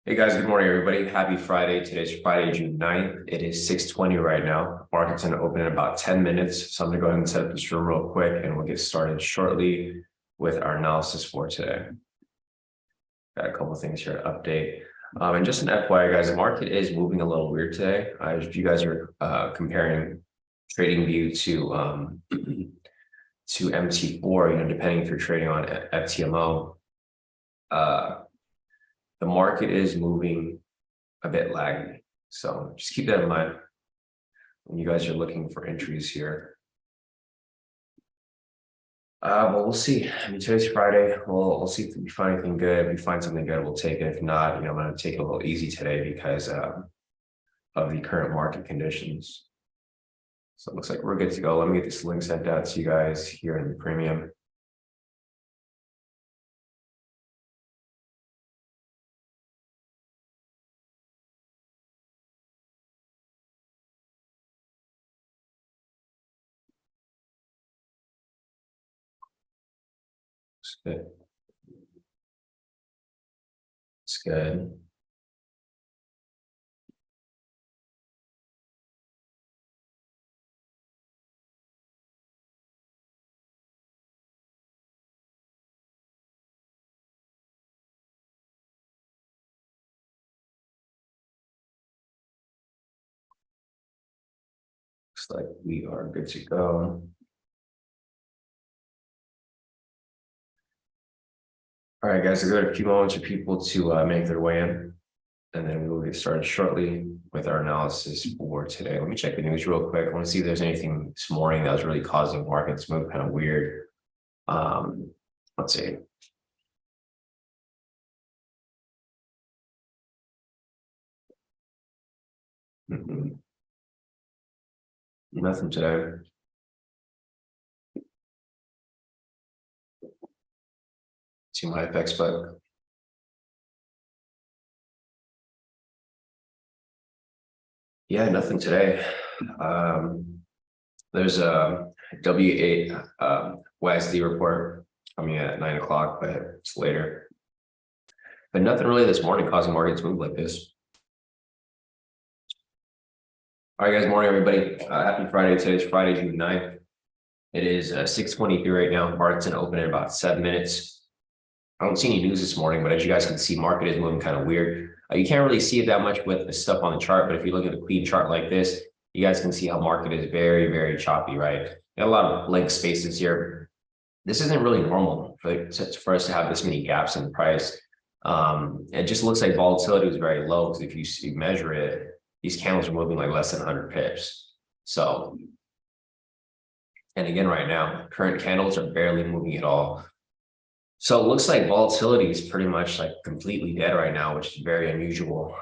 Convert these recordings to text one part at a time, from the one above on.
Hey guys, good morning, everybody. Happy Friday. Today's Friday, June 9th. It is 6:20 right now. Market's going to open in about 10 minutes. So I'm going to go ahead and set up this room real quick and we'll get started shortly with our analysis for today. Got a couple of things here to update. And just an FYI, guys, the market is moving a little weird today. If you guys are comparing TradingView to MT4, depending if you're trading on FTMO, the market is moving a bit laggy. So just keep that in mind when you guys are looking for entries here. Well, we'll see. I mean, today's Friday. We'll see if we find anything good. If we find something good, we'll take it. If not, I'm going to take it a little easy today because of the current market conditions. So it looks like we're good to go. Let me get this link sent out to you guys here in the premium. It's good. It's good. Looks like we are good to go. All right, guys, I'll give it a few moments for people to make their way in, and then we'll get started shortly with our analysis for today. Let me check the news real quick. I want to see if there's anything this morning that was really causing markets to move kind of weird. Let's see. Nothing today. See my FX book. Yeah, nothing today. There's a W8 USD report coming at 9 o'clock, but it's later. But nothing really this morning causing markets to move like this. All right, guys, morning, everybody. Happy Friday. Today's Friday, June 9th. It is 6:23 right now. Market's going to open in about 7 minutes. I don't see any news this morning, but as you guys can see, market is moving kind of weird. You can't really see it that much with the stuff on the chart, but if you look at the clean chart like this, you guys can see how market is very, very choppy, right? Got a lot of blank spaces here. This isn't really normal for us to have this many gaps in the price. It just looks like volatility was very low because if you measure it, these candles are moving like less than 100 pips. So, and again, right now, current candles are barely moving at all. So it looks like volatility is pretty much like completely dead right now, which is very unusual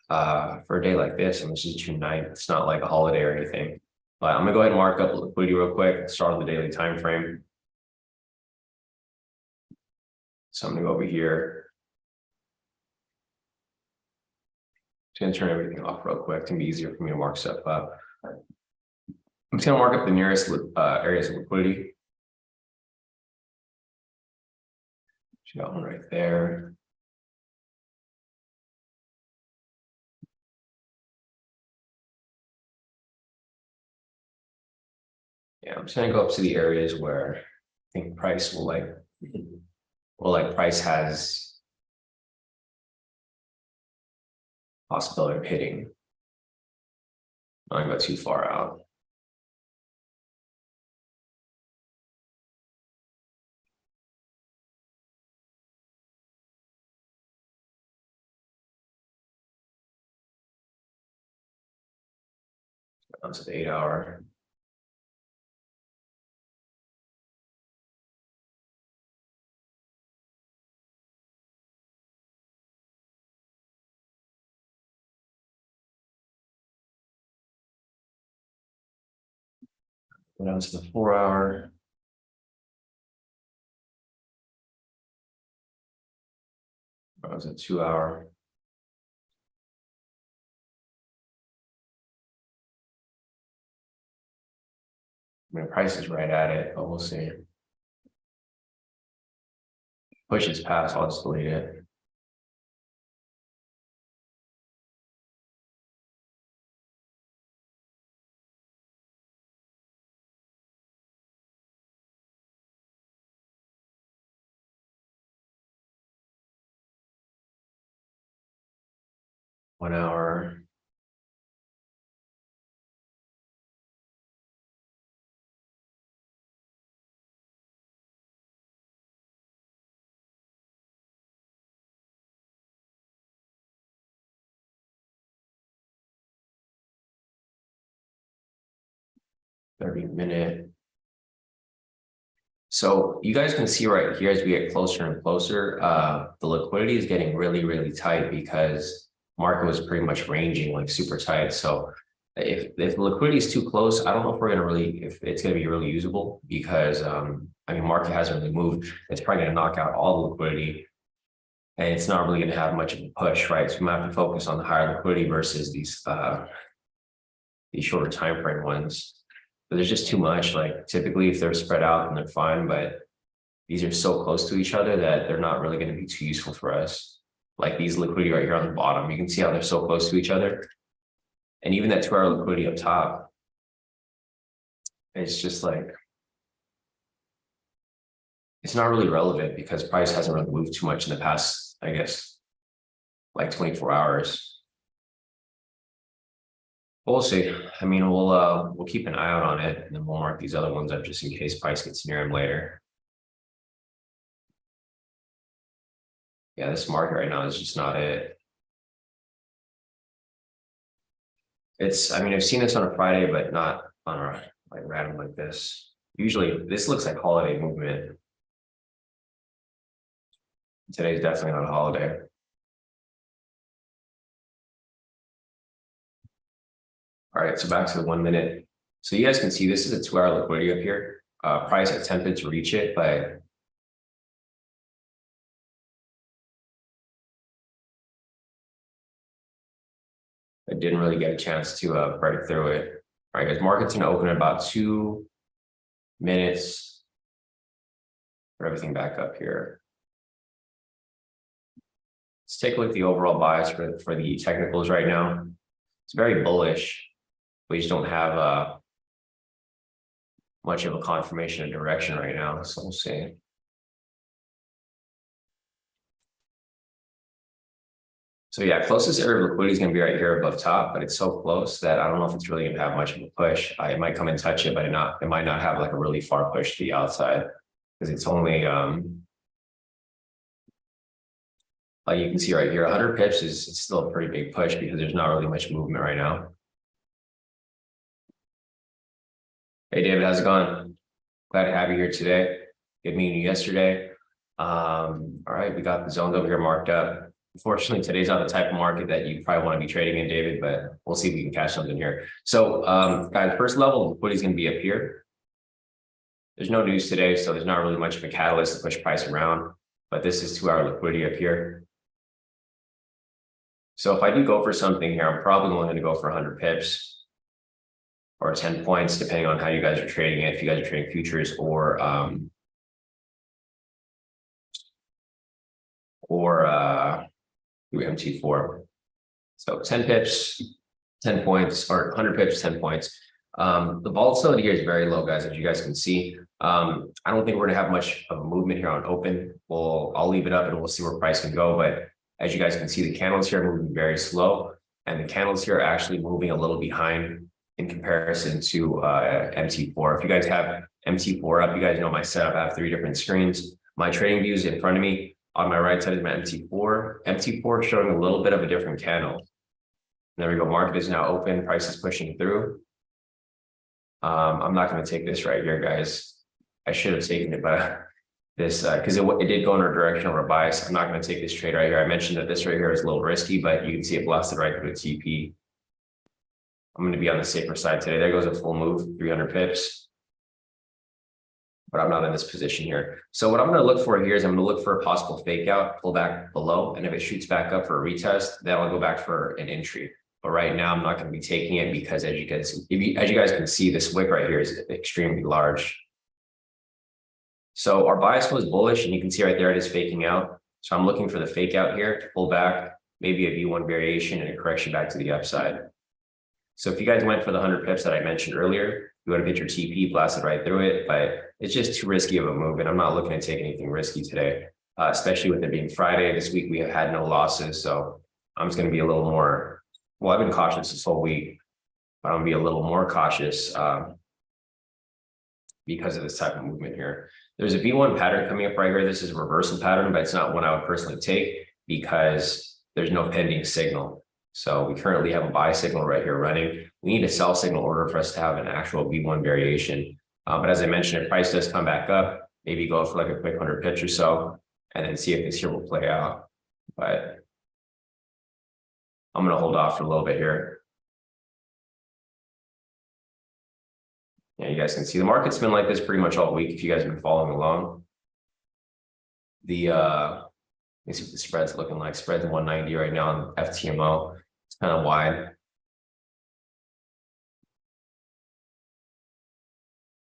for a day like this. And this is June 9th. It's not like a holiday or anything. But I'm gonna go ahead and mark up liquidity real quick, start on the daily time frame. So I'm gonna go over here. Just gonna turn everything off real quick. It's gonna be easier for me to mark stuff up. I'm just gonna mark up the nearest areas of liquidity. Got one right there. Yeah, I'm just gonna go up to the areas where I think price will price has possibility of hitting. I'm not gonna go too far out. Onto the 8-hour. Go down to the 4-hour. That was a 2-hour. I mean, price is right at it, but we'll see. Pushes past, I'll just delete it. 1 hour. Every minute. So you guys can see right here as we get closer and closer, the liquidity is getting really, really tight because market was pretty much ranging like super tight. So if the liquidity is too close, I don't know if we're gonna really, if it's gonna be really usable because I mean market hasn't really moved. It's probably gonna knock out all the liquidity and it's not really gonna have much of a push, right? So we might have to focus on the higher liquidity versus these shorter time frame ones. But there's just too much. Like typically if they're spread out then they're fine, but these are so close to each other that they're not really going to be too useful for us. Like these liquidity right here on the bottom, you can see how they're so close to each other. And even that 2 hour liquidity up top, it's just like, it's not really relevant because price hasn't really moved too much in the past, I guess, like 24 hours. We'll see. I mean, we'll keep an eye out on it and then we'll mark these other ones up just in case price gets near them later. Yeah, this market right now is just not it. It's, I mean, I've seen this on a Friday, but not on a like random like this. Usually this looks like holiday movement. Today's definitely not a holiday. All right, so back to the 1 minute. So you guys can see this is a 2 hour liquidity up here. Price attempted to reach it, but I didn't really get a chance to break through it. All right, guys, market's gonna open in about 2 minutes for everything back up here. Let's take a look at the overall bias for the technicals right now. It's very bullish. We just don't have much of a confirmation of direction right now. So we'll see. So yeah, closest area of liquidity is going to be right here above top, but it's so close that I don't know if it's really going to have much of a push. It might come and touch it, but it might not have like a really far push to the outside because it's only like you can see right here, 100 pips is still a pretty big push because there's not really much movement right now. Hey David, how's it going? Glad to have you here today. Good meeting you yesterday. All right, we got the zones over here marked up. Unfortunately, today's not the type of market that you probably want to be trading in, David, but we'll see if we can catch something here. So guys, first level liquidity is going to be up here. There's no news today, so there's not really much of a catalyst to push price around, but this is 2 hour liquidity up here. So if I do go for something here, I'm probably only going to go for 100 pips or 10 points, depending on how you guys are trading it. If you guys are trading futures or MT4. So 10 pips, 10 points, or 100 pips, 10 points. The volatility here is very low, guys, as you guys can see. I don't think we're gonna have much of a movement here on open. I'll leave it up and we'll see where price can go. But as you guys can see, the candles here are moving very slow, and the candles here are actually moving a little behind in comparison to MT4. If you guys have MT4 up, you guys know my setup. I have 3 different screens. My trading view is in front of me. On my right side is my MT4. MT4 showing a little bit of a different candle. There we go. Market is now open. Price is pushing through. I'm not going to take this right here, guys. I should have taken it, but this because it did go in a direction over a bias. I'm not going to take this trade right here. I mentioned that this right here is a little risky, but you can see it blasted right through the TP. I'm going to be on the safer side today. There goes a full move, 300 pips. But I'm not in this position here. So what I'm going to look for here is I'm going to look for a possible fake out, pull back below. And if it shoots back up for a retest, then I'll go back for an entry. But right now I'm not going to be taking it because as you guys can see, this wick right here is extremely large. So our bias was bullish and you can see right there it is faking out. So I'm looking for the fake out here to pull back, maybe a V1 variation and a correction back to the upside. So if you guys went for the 100 pips that I mentioned earlier, you want to get your TP blasted right through it, but it's just too risky of a move. And I'm not looking to take anything risky today, especially with it being Friday. This week, we have had no losses. So I'm just going to be a little more, well, I've been cautious this whole week, but I'm going to be a little more cautious because of this type of movement here. There's a V1 pattern coming up right here. This is a reversal pattern, but it's not one I would personally take because there's no pending signal. So we currently have a buy signal right here running. We need a sell signal order for us to have an actual V1 variation. But as I mentioned, if price does come back up, maybe go for like a quick 100 pips or so, and then see if this here will play out. But I'm going to hold off for a little bit here. Yeah, you guys can see the market's been like this pretty much all week if you guys have been following along. Let me see what the spread's looking like. Spread's 190 right now on FTMO. It's kind of wide.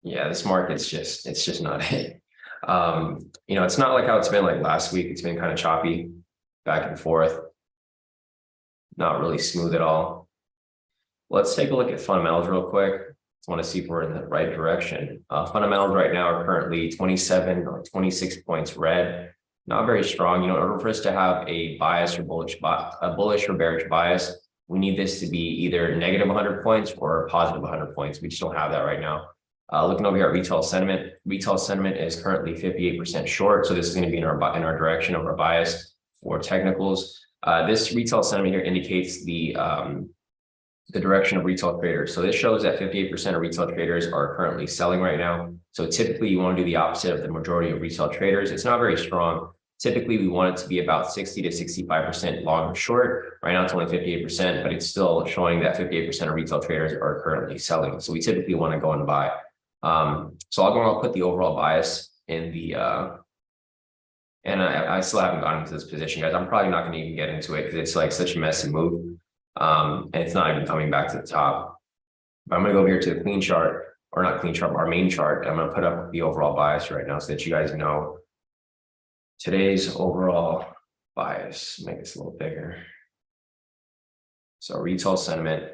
Yeah, this market's just, it's just not it. You know, it's not like how it's been like last week. It's been kind of choppy back and forth. Not really smooth at all. Let's take a look at fundamentals real quick. Just want to see if we're in the right direction. Fundamentals right now are currently 27 or 26 points red. Not very strong. You know, in order for us to have a bias or a bullish or bearish bias, we need this to be either negative 100 points or positive 100 points. We just don't have that right now. Looking over here at retail sentiment is currently 58% short. So this is going to be in our direction of our bias for technicals. This retail sentiment here indicates the direction of retail traders. So this shows that 58% of retail traders are currently selling right now. So typically you want to do the opposite of the majority of retail traders. It's not very strong. Typically we want it to be about 60 to 65% long or short. Right now it's only 58%, but it's still showing that 58% of retail traders are currently selling. So we typically want to go and buy. So I'll put the overall bias in the, and I still haven't gotten into this position, guys. I'm probably not going to even get into it because it's like such a messy move. And it's not even coming back to the top. But I'm going to go over here to the clean chart, or not clean chart, our main chart. I'm going to put up the overall bias right now so that you guys know today's overall bias. Make this a little bigger. So retail sentiment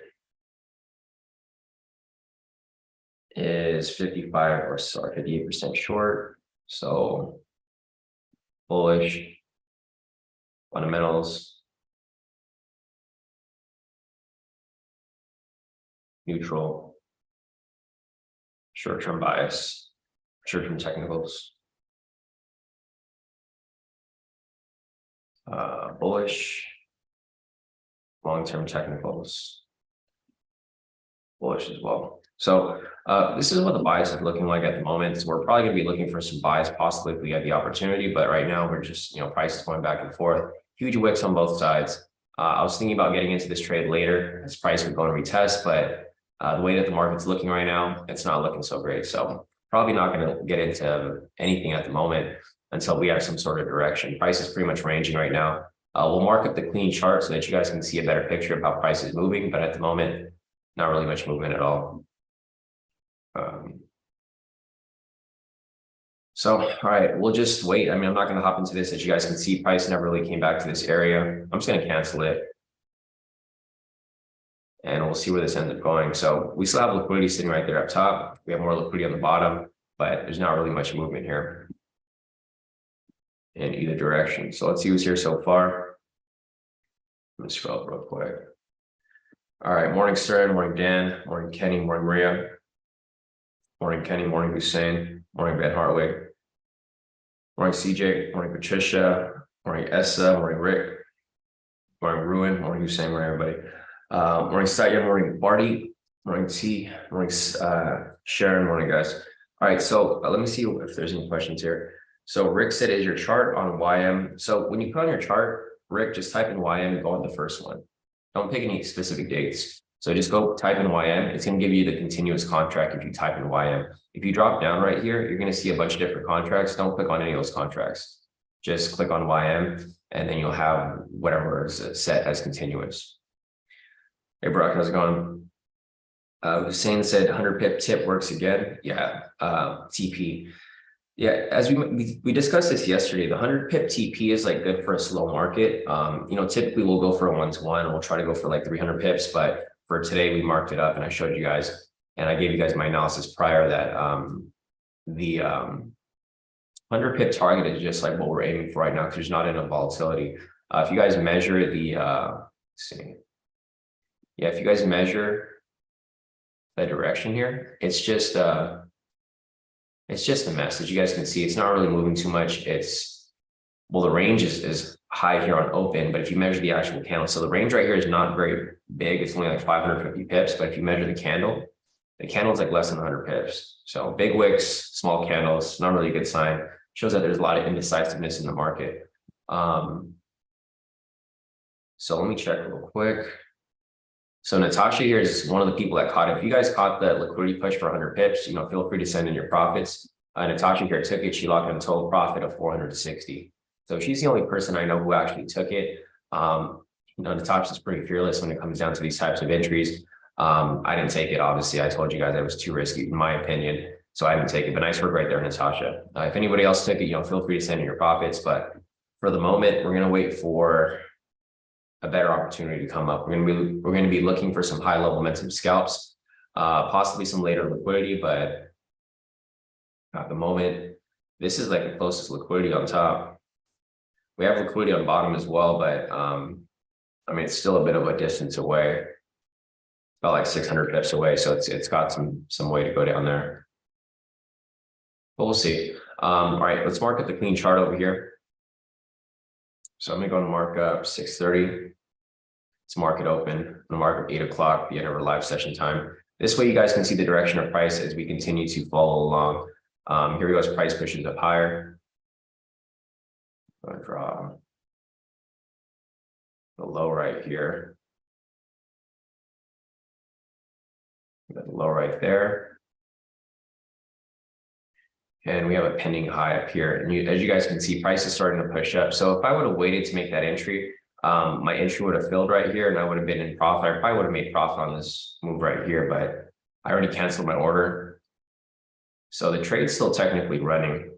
is 58% short. So bullish fundamentals, neutral, short-term bias, short-term technicals, bullish, long-term technicals, bullish as well. So this is what the bias is looking like at the moment. So we're probably going to be looking for some bias possibly if we get the opportunity, but right now we're just, you know, prices going back and forth, huge wicks on both sides. I was thinking about getting into this trade later as price would go and retest, but the way that the market's looking right now, it's not looking so great. So probably not going to get into anything at the moment until we have some sort of direction. Price is pretty much ranging right now. We'll mark up the clean chart so that you guys can see a better picture of how price is moving, but at the moment, not really much movement at all. So, all right, we'll just wait. I mean, I'm not going to hop into this. As you guys can see, price never really came back to this area. I'm just going to cancel it. And we'll see where this ends up going. So we still have liquidity sitting right there up top. We have more liquidity on the bottom, but there's not really much movement here in either direction. So let's see who's here so far. Let me scroll up real quick. All right, morning Stern, morning Dan, morning Kenny, morning Maria, morning Kenny, morning Hussein, morning Ben Hartwig, morning CJ, morning Patricia, morning Essa, morning Rick, morning Ruin, morning Hussein, morning everybody. Morning Satya, morning Barty, morning T, morning Sharon, morning guys. All right, so let me see if there's any questions here. So Rick said, is your chart on YM? So when you put on your chart, Rick, just type in YM and go on the first one. Don't pick any specific dates. So just go type in YM. It's going to give you the continuous contract if you type in YM. If you drop down right here, you're going to see a bunch of different contracts. Don't click on any of those contracts. Just click on YM and then you'll have whatever is set as continuous. Hey, Brock, how's it going? Hussein said 100 pip tip works again. Yeah, TP. Yeah, as we discussed this yesterday, the 100 pip TP is like good for a slow market. You know, typically we'll go for a 1-to-1 and we'll try to go for like 300 pips, but for today we marked it up and I showed you guys, and I gave you guys my analysis prior that the 100 pip target is just like what we're aiming for right now because there's not enough volatility. If you guys measure the, let's see. Yeah, if you guys measure the direction here, it's just a mess. As you guys can see, it's not really moving too much. Well, the range is high here on open, but if you measure the actual candle, so the range right here is not very big. It's only like 550 pips, but if you measure the candle is like less than 100 pips. So big wicks, small candles, not really a good sign. Shows that there's a lot of indecisiveness in the market. So let me check real quick. So Natasha here is one of the people that caught it. If you guys caught the liquidity push for 100 pips, feel free to send in your profits. Natasha here took it. She locked in a total profit of 460. So she's the only person I know who actually took it. Natasha's pretty fearless when it comes down to these types of entries. I didn't take it, obviously. I told you guys that it was too risky, in my opinion. So I didn't take it, but nice work right there, Natasha. If anybody else took it, feel free to send in your profits. But for the moment, we're going to wait for a better opportunity to come up. We're going to be looking for some high level momentum scalps, possibly some later liquidity, but at the moment, this is like the closest liquidity on top. We have liquidity on bottom as well, but it's still a bit of a distance away, about like 600 pips away. So it's got some way to go down there. But we'll see. All right, let's mark up the clean chart over here. So I'm going to go to markup 6:30. Let's mark it open. I'm going to mark up 8 o'clock, the end of our live session time. This way you guys can see the direction of price as we continue to follow along. Here we go as price pushes up higher. I'm going to draw the low right here. We got the low right there. And we have a pending high up here. And as you guys can see, price is starting to push up. So if I would have waited to make that entry, my entry would have filled right here and I would have been in profit. I probably would have made profit on this move right here, but I already canceled my order. So the trade's still technically running,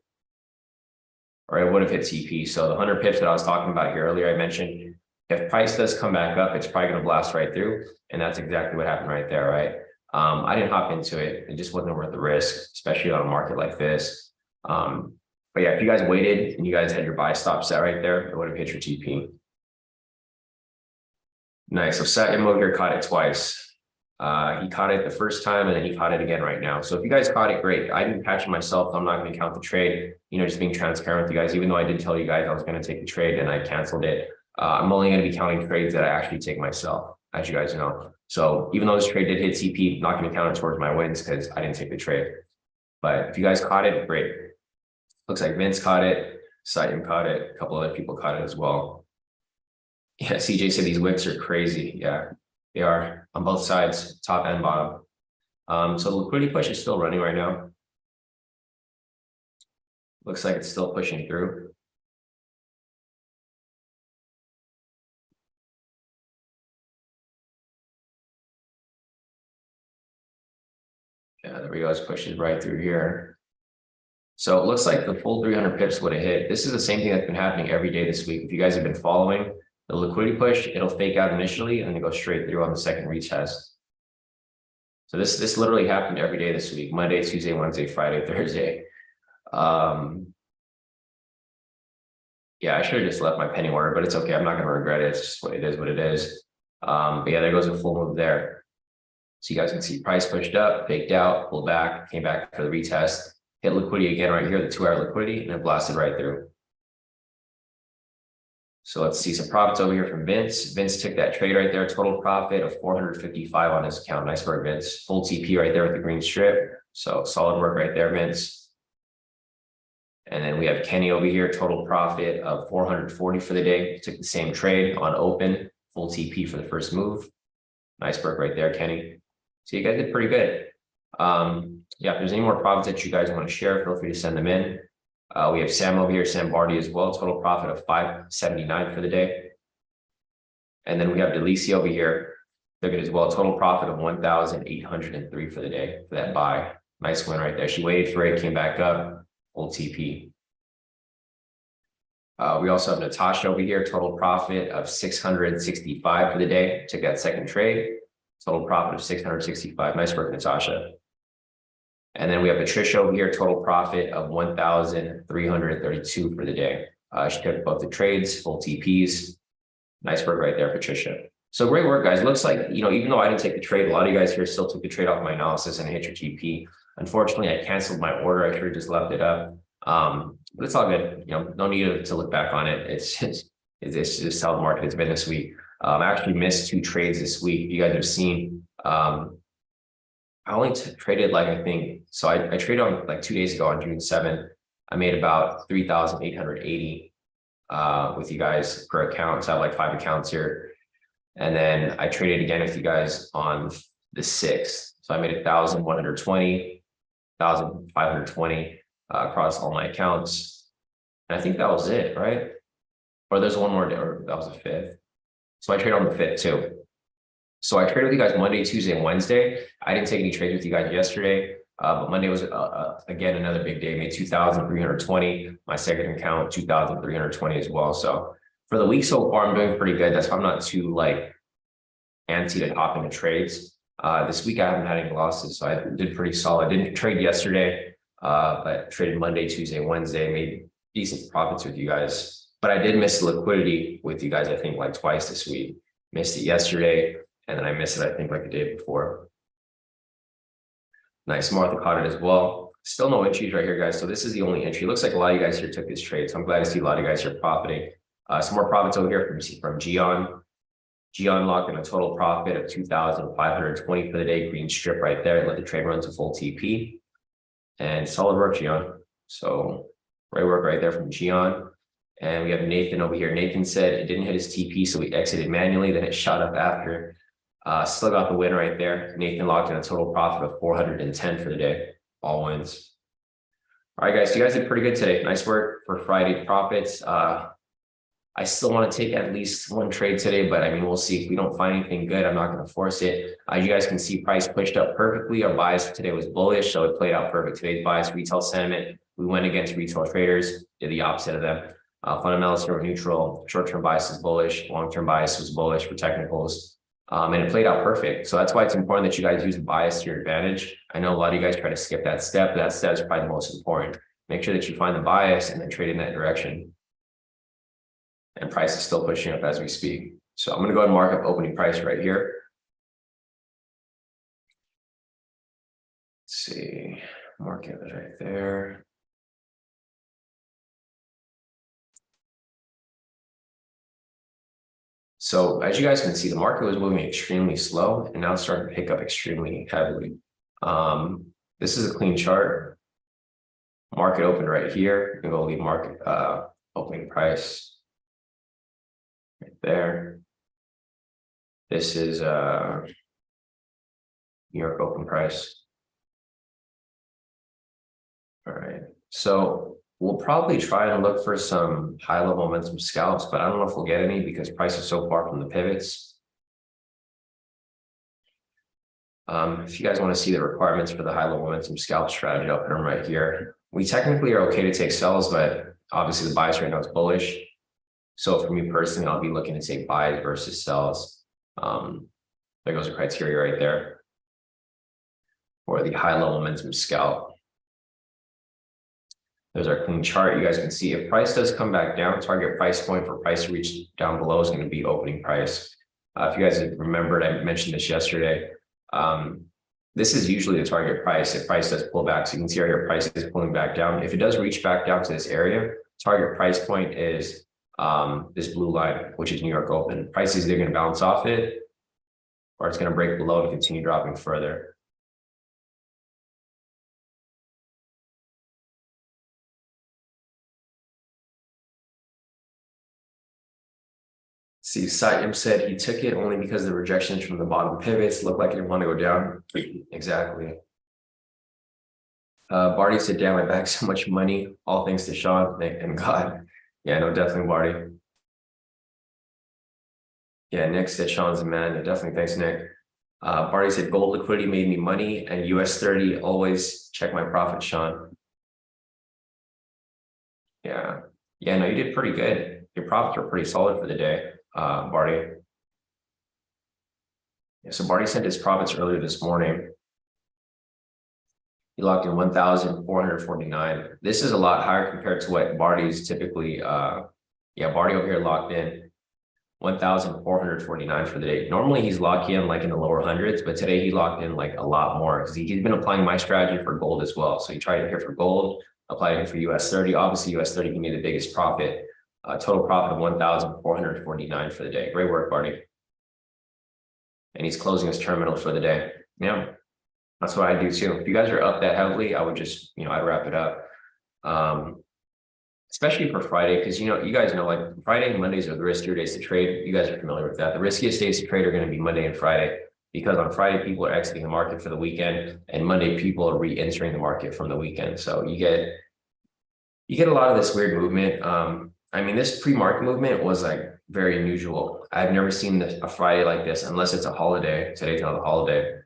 or it would have hit TP. So the 100 pips that I was talking about here earlier, I mentioned, if price does come back up, it's probably going to blast right through. And that's exactly what happened right there, right? I didn't hop into it. It just wasn't worth the risk, especially on a market like this. But yeah, if you guys waited and you guys had your buy stop set right there, it would have hit your TP. Nice. So second move here caught it twice. He caught it the first time and then he caught it again right now. So if you guys caught it, great. I didn't catch it myself. I'm not going to count the trade, just being transparent with you guys, even though I did tell you guys I was going to take the trade and I canceled it. I'm only going to be counting trades that I actually take myself, as you guys know. So even though this trade did hit TP, I'm not going to count it towards my wins because I didn't take the trade. But if you guys caught it, great. Looks like Vince caught it, Satyam caught it, a couple other people caught it as well. Yeah, CJ said these wicks are crazy. Yeah, they are on both sides, top and bottom. So the liquidity push is still running right now. Looks like it's still pushing through. Yeah, there we go. It's pushing right through here. So it looks like the full 300 pips would have hit. This is the same thing that's been happening every day this week. If you guys have been following the liquidity push, it'll fake out initially and then go straight through on the second retest. So this literally happened every day this week: Monday, Tuesday, Wednesday, Friday, Thursday. Yeah, I should have just left my penny order, but it's okay. I'm not going to regret it. It's just what it is, what it is. But yeah, there goes a full move there. So you guys can see price pushed up, faked out, pulled back, came back for the retest, hit liquidity again right here, the 2-hour liquidity, and it blasted right through. So let's see some profits over here from Vince. Vince took that trade right there, total profit of 455 on his account. Nice work, Vince. Full TP right there with the green strip. So solid work right there, Vince. And then we have Kenny over here, total profit of 440 for the day. Took the same trade on open, full TP for the first move. Nice work right there, Kenny. So you guys did pretty good. Yeah, if there's any more profits that you guys want to share, feel free to send them in. We have Sam over here, Sam Barty as well, total profit of 579 for the day. And then we have Delisi over here, took it as well, total profit of 1,803 for the day for that buy. Nice win right there. She waited for it, came back up, full TP. We also have Natasha over here, total profit of 665 for the day. Took that second trade, total profit of 665. Nice work, Natasha. And then we have Patricia over here, total profit of 1,332 for the day. She took both the trades, full TPs. Nice work right there, Patricia. So great work, guys. Looks like, even though I didn't take the trade, a lot of you guys here still took the trade off my analysis and hit your GP. Unfortunately, I canceled my order. I should have just left it up. But it's all good. No need to look back on it. It's just how the market has been this week. I actually missed 2 trades this week. You guys have seen, I only traded I traded on 2 days ago on June 7th. I made about 3,880 with you guys per account. So I have 5 accounts here. And then I traded again with you guys on the 6th. So I made 1,120, 1,520 across all my accounts. And I think that was it, right? Or there's one more day, or that was the 5th. So I traded on the 5th too. So I traded with you guys Monday, Tuesday, and Wednesday. I didn't take any trades with you guys yesterday. But Monday was, again, another big day. Made 2,320. My second account, 2,320 as well. So for the week so far, I'm doing pretty good. That's why I'm not too antsy to hop into trades. This week, I haven't had any losses. So I did pretty solid. Didn't trade yesterday, but traded Monday, Tuesday, Wednesday. Made decent profits with you guys. But I did miss the liquidity with you guys, I think, twice this week. Missed it yesterday, and then I missed it, I think, the day before. Nice, Martha caught it as well. Still no entries right here, guys. So this is the only entry. Looks like a lot of you guys here took this trade. So I'm glad to see a lot of you guys here profiting. Some more profits over here from Gian. Gian locked in a total profit of 2,520 for the day. Green strip right there. Let the trade run to full TP. And solid work, Gian. So great work right there from Gian. And we have Nathan over here. Nathan said it didn't hit his TP, so we exited manually. Then it shot up after. Still got the win right there. Nathan locked in a total profit of 410 for the day. All wins. All right, guys. You guys did pretty good today. Nice work for Friday profits. I still want to take at least one trade today, but we'll see. If we don't find anything good, I'm not going to force it. You guys can see price pushed up perfectly. Our bias for today was bullish, so it played out perfect. Today's bias, retail sentiment. We went against retail traders, did the opposite of them. Fundamentals here were neutral. Short-term bias is bullish. Long-term bias was bullish for technicals. And it played out perfect. So that's why it's important that you guys use bias to your advantage. I know a lot of you guys try to skip that step, but that step is probably the most important. Make sure that you find the bias and then trade in that direction. And price is still pushing up as we speak. So I'm going to go ahead and mark up opening price right here. Let's see, market is right there. So as you guys can see, the market was moving extremely slow and now it's starting to pick up extremely heavily. This is a clean chart. Market opened right here. You can go leave market opening price right there. This is New York open price. All right. So we'll probably try and look for some high-level momentum scalps, but I don't know if we'll get any because price is so far from the pivots. If you guys want to see the requirements for the high-level momentum scalp strategy, I'll put them right here. We technically are okay to take sells, but obviously the bias right now is bullish. So for me personally, I'll be looking to take buys versus sells. There goes the criteria right there for the high-level momentum scalp. There's our clean chart. You guys can see if price does come back down, target price point for price to reach down below is going to be opening price. If you guys remembered, I mentioned this yesterday. This is usually the target price if price does pull back. So you can see how your price is pulling back down. If it does reach back down to this area, target price point is this blue line, which is New York open. Price is either going to bounce off it or it's going to break below and continue dropping further. See, Satyam said he took it only because the rejections from the bottom pivots looked like it want to go down. Exactly. Barty said, damn, I backed so much money, all thanks to Sean, Nick, and God. Yeah, no, definitely, Barty. Yeah, Nick said Sean's a man. Yeah, definitely, thanks, Nick. Barty said, gold liquidity made me money, and US30, always check my profit, Sean. Yeah. Yeah, no, you did pretty good. Your profits were pretty solid for the day. Barty. Yeah, so Barty sent his profits earlier this morning. He locked in 1,449. This is a lot higher compared to what Barty's typically. Yeah, Barty over here locked in 1,449 for the day. Normally he's locked in like in the lower hundreds, but today he locked in like a lot more because he's been applying my strategy for gold as well. So he tried it here for gold, applied it for US30. Obviously US30 can be the biggest profit. Total profit of 1,449 for the day. Great work, Barney. And he's closing his terminal for the day. Yeah, that's what I do too. If you guys are up that heavily, I would just, I'd wrap it up. Especially for Friday, because you guys know like Friday and Mondays are the riskier days to trade. You guys are familiar with that. The riskiest days to trade are going to be Monday and Friday, because on Friday people are exiting the market for the weekend, and Monday people are re-entering the market from the weekend. So you get a lot of this weird movement. I mean, this pre-market movement was like very unusual. I've never seen a Friday like this unless it's a holiday. Today's not a holiday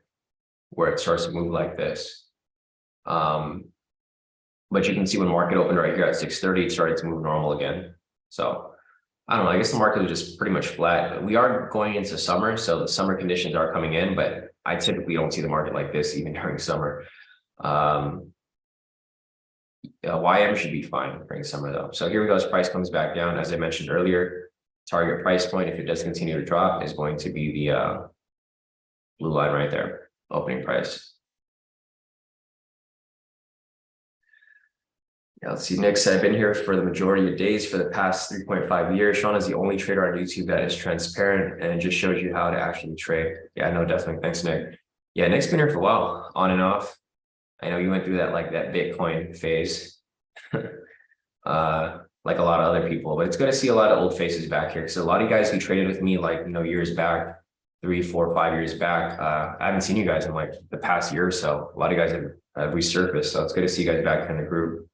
where it starts to move like this. But you can see when market opened right here at 6:30, it started to move normal again. So I don't know, I guess the market was just pretty much flat. We are going into summer, so the summer conditions are coming in, but I typically don't see the market like this even during summer. YM should be fine during summer though. So here we go, as price comes back down. As I mentioned earlier, target price point, if it does continue to drop, is going to be the blue line right there, opening price. Yeah, let's see, Nick said, I've been here for the majority of days for the past 3.5 years. Sean is the only trader on YouTube that is transparent and just shows you how to actually trade. Yeah, no, definitely. Thanks, Nick. Yeah, Nick's been here for a while, on and off. I know you went through that Bitcoin phase, like a lot of other people, but it's good to see a lot of old faces back here. So a lot of you guys who traded with me, like, years back, 3, 4, 5 years back, I haven't seen you guys in like the past year or so. A lot of you guys have resurfaced. So it's good to see you guys back in the group.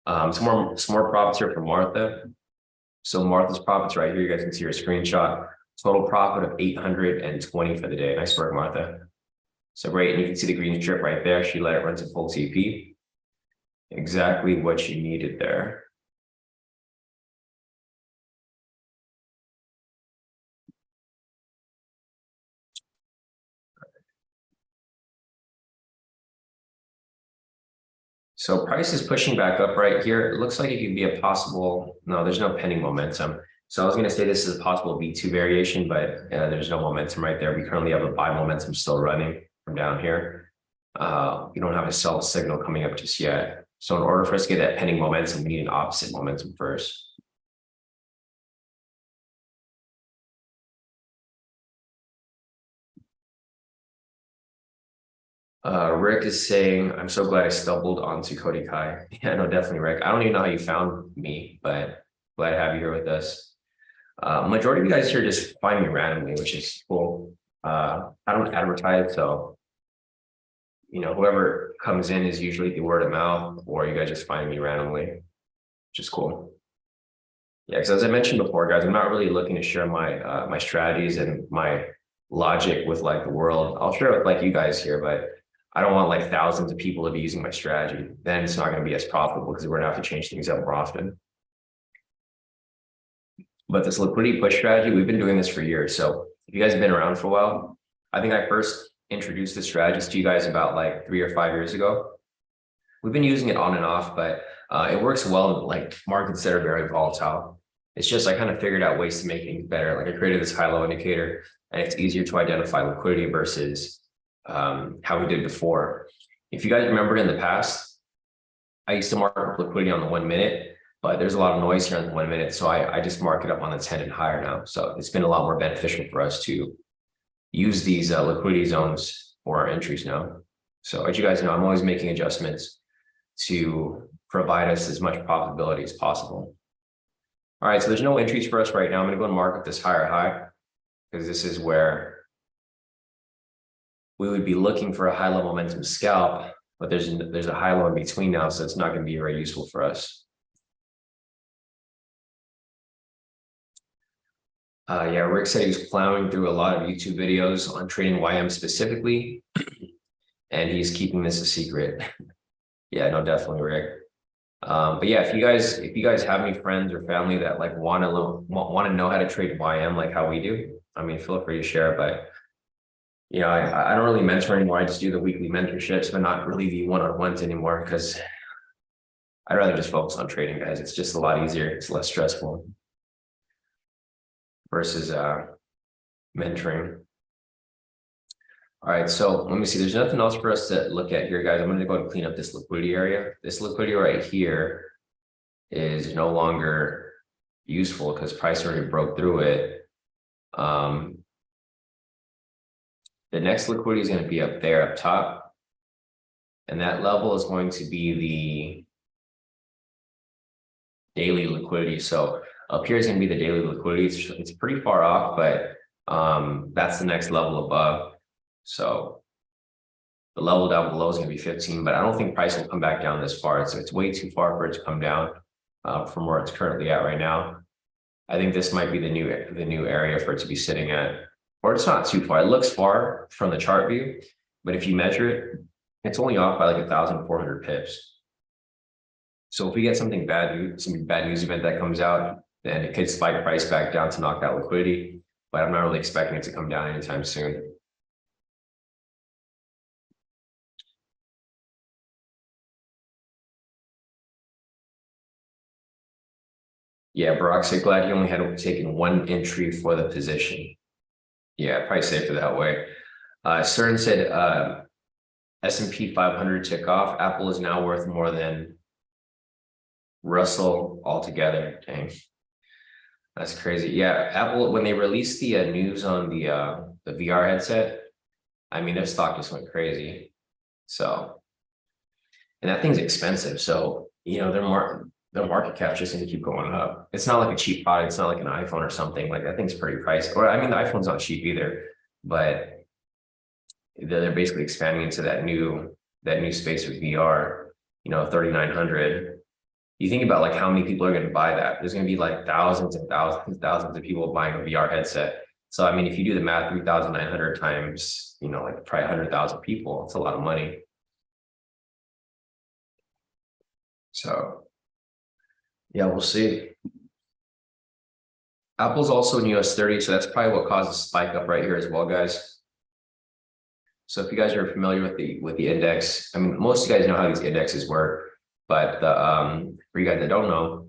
Some more profits here from Martha. So Martha's profits right here. You guys can see her screenshot. Total profit of 820 for the day. Nice work, Martha. So great. And you can see the green strip right there. She let it run to full TP. Exactly what she needed there. So price is pushing back up right here. It looks like it could be a possible, no, there's no pending momentum. So I was going to say this is a possible V2 variation, but there's no momentum right there. We currently have a buy momentum still running from down here. You don't have a sell signal coming up just yet. So in order for us to get that pending momentum, we need an opposite momentum first. Rick is saying, I'm so glad I stumbled onto Kodi Kai. Yeah, no, definitely, Rick. I don't even know how you found me, but glad to have you here with us. Majority of you guys here just find me randomly, which is cool. I don't advertise, so whoever comes in is usually the word of mouth, or you guys just find me randomly, which is cool. Yeah, because as I mentioned before, guys, I'm not really looking to share my my strategies and my logic with like the world. I'll share it with like you guys here, but I don't want like thousands of people to be using my strategy. Then it's not going to be as profitable because we're going to have to change things up more often. But this liquidity push strategy, we've been doing this for years. So if you guys have been around for a while, I think I first introduced this strategy to you guys about like 3 or 5 years ago. We've been using it on and off, but it works well in like markets that are very volatile. It's just I kind of figured out ways to make things better. Like I created this high-low indicator, and it's easier to identify liquidity versus how we did before. If you guys remember in the past, I used to mark liquidity on the 1 minute, but there's a lot of noise here on the 1 minute. So I just mark it up on the 10 and higher now. So it's been a lot more beneficial for us to use these liquidity zones for our entries now. So as you guys know, I'm always making adjustments to provide us as much profitability as possible. All right, so there's no entries for us right now. I'm going to go and mark up this higher high because this is where we would be looking for a high-low momentum scalp, but there's a high-low in between now, so it's not going to be very useful for us. Yeah, Rick said he was plowing through a lot of YouTube videos on trading YM specifically, and he's keeping this a secret. Yeah, no, definitely, Rick. But yeah, if you guys have any friends or family that like want to know how to trade YM like how we do, I mean, feel free to share. But I don't really mentor anymore. I just do the weekly mentorships, but not really the one-on-ones anymore because I'd rather just focus on trading, guys. It's just a lot easier. It's less stressful. versus mentoring. All right, so let me see. There's nothing else for us to look at here, guys. I'm going to go and clean up this liquidity area. This liquidity right here is no longer useful because price already broke through it. The next liquidity is going to be up there, up top. And that level is going to be the daily liquidity. So up here is going to be the daily liquidity. It's pretty far off, but that's the next level above. So the level down below is going to be 15, but I don't think price will come back down this far. It's way too far for it to come down from where it's currently at right now. I think this might be the new area for it to be sitting at, or it's not too far. It looks far from the chart view, but if you measure it, it's only off by like 1,400 pips. So if we get something bad, some bad news event that comes out, then it could spike price back down to knock out liquidity, but I'm not really expecting it to come down anytime soon. Yeah, Barack said glad he only had taken one entry for the position. Yeah, probably safer that way. CERN said S&P 500 tick off. Apple is now worth more than Russell altogether. Dang, that's crazy. Yeah, Apple, when they released the news on the VR headset, I mean, their stock just went crazy. So, and that thing's expensive. So, you know, their market cap just going to keep going up. It's not like a cheap product. It's not like an iPhone or something. Like that thing's pretty pricey. Or I mean, the iPhone's not cheap either, but they're basically expanding into that new space with VR. You know, 3,900. You think about like how many people are going to buy that. There's going to be like thousands and thousands and thousands of people buying a VR headset. So I mean, if you do the math, 3,900 times, you know, like probably 100,000 people, it's a lot of money. So. Yeah, we'll see. Apple's also in US30, so that's probably what caused the spike up right here as well, guys. So if you guys are familiar with the index, I mean, most of you guys know how these indexes work, but for you guys that don't know,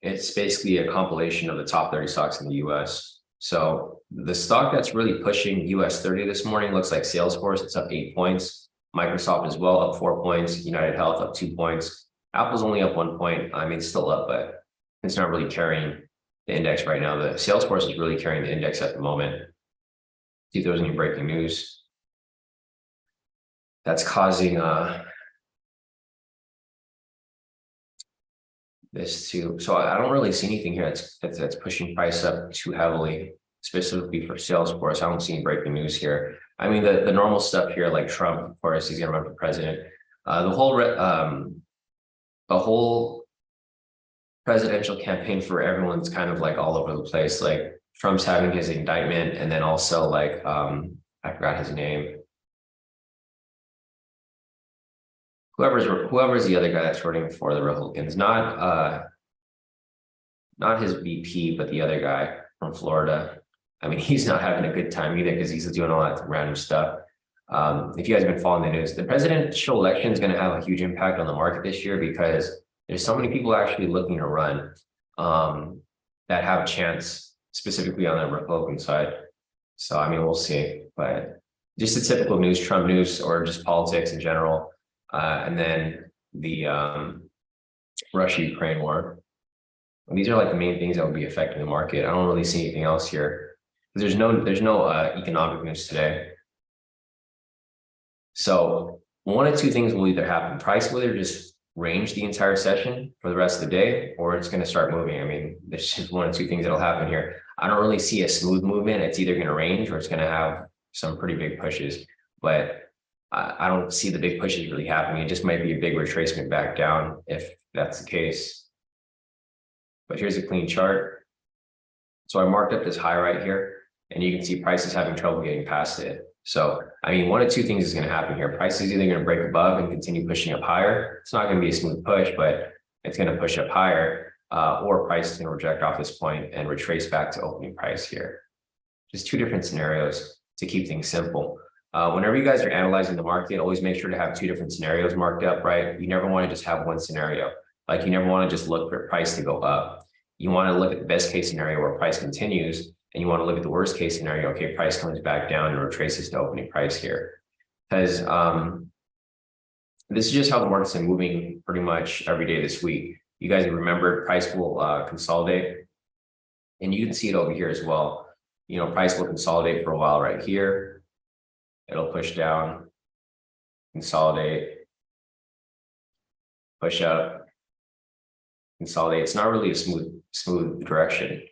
it's basically a compilation of the top 30 stocks in the US. So the stock that's really pushing US30 this morning looks like Salesforce. It's up 8 points. Microsoft as well, up 4 points. United Health up 2 points. Apple's only up 1 point. I mean, it's still up, but it's not really carrying the index right now. The Salesforce is really carrying the index at the moment. See if there's any breaking news that's causing this to. So I don't really see anything here that's pushing price up too heavily, specifically for Salesforce. I don't see any breaking news here. I mean, the normal stuff here, like Trump, of course, he's going to run for president. The whole presidential campaign for everyone's kind of like all over the place. Like Trump's having his indictment, and then also like I forgot his name. Whoever's the other guy that's running for the Republicans, not his VP, but the other guy from Florida. I mean, he's not having a good time either because he's doing all that random stuff. If you guys have been following the news, the presidential election is going to have a huge impact on the market this year because there's so many people actually looking to run that have a chance, specifically on the Republican side. So, I mean, we'll see, but just the typical news, Trump news, or just politics in general. And then the Russia-Ukraine war. And these are like the main things that would be affecting the market. I don't really see anything else here. There's no economic news today. So one of two things will either happen. Price will either just range the entire session for the rest of the day, or it's going to start moving. I mean, there's just one of two things that'll happen here. I don't really see a smooth movement. It's either going to range or it's going to have some pretty big pushes, but I don't see the big pushes really happening. It just might be a big retracement back down if that's the case. But here's a clean chart. So I marked up this high right here, and you can see price is having trouble getting past it. So, I mean, one of two things is going to happen here. Price is either going to break above and continue pushing up higher. It's not going to be a smooth push, but it's going to push up higher, or price is going to reject off this point and retrace back to opening price here. Just two different scenarios to keep things simple. Whenever you guys are analyzing the market, always make sure to have two different scenarios marked up, right? You never want to just have one scenario. Like you never want to just look for price to go up. you want to look at the best case scenario where price continues, and you want to look at the worst case scenario. Okay, price comes back down and retraces to opening price here, because this is just how the market's been moving pretty much every day this week. You guys remember price will consolidate, and you can see it over here as well. You know, price will consolidate for a while right here. It'll push down, consolidate, push up, consolidate. It's not really a smooth direction.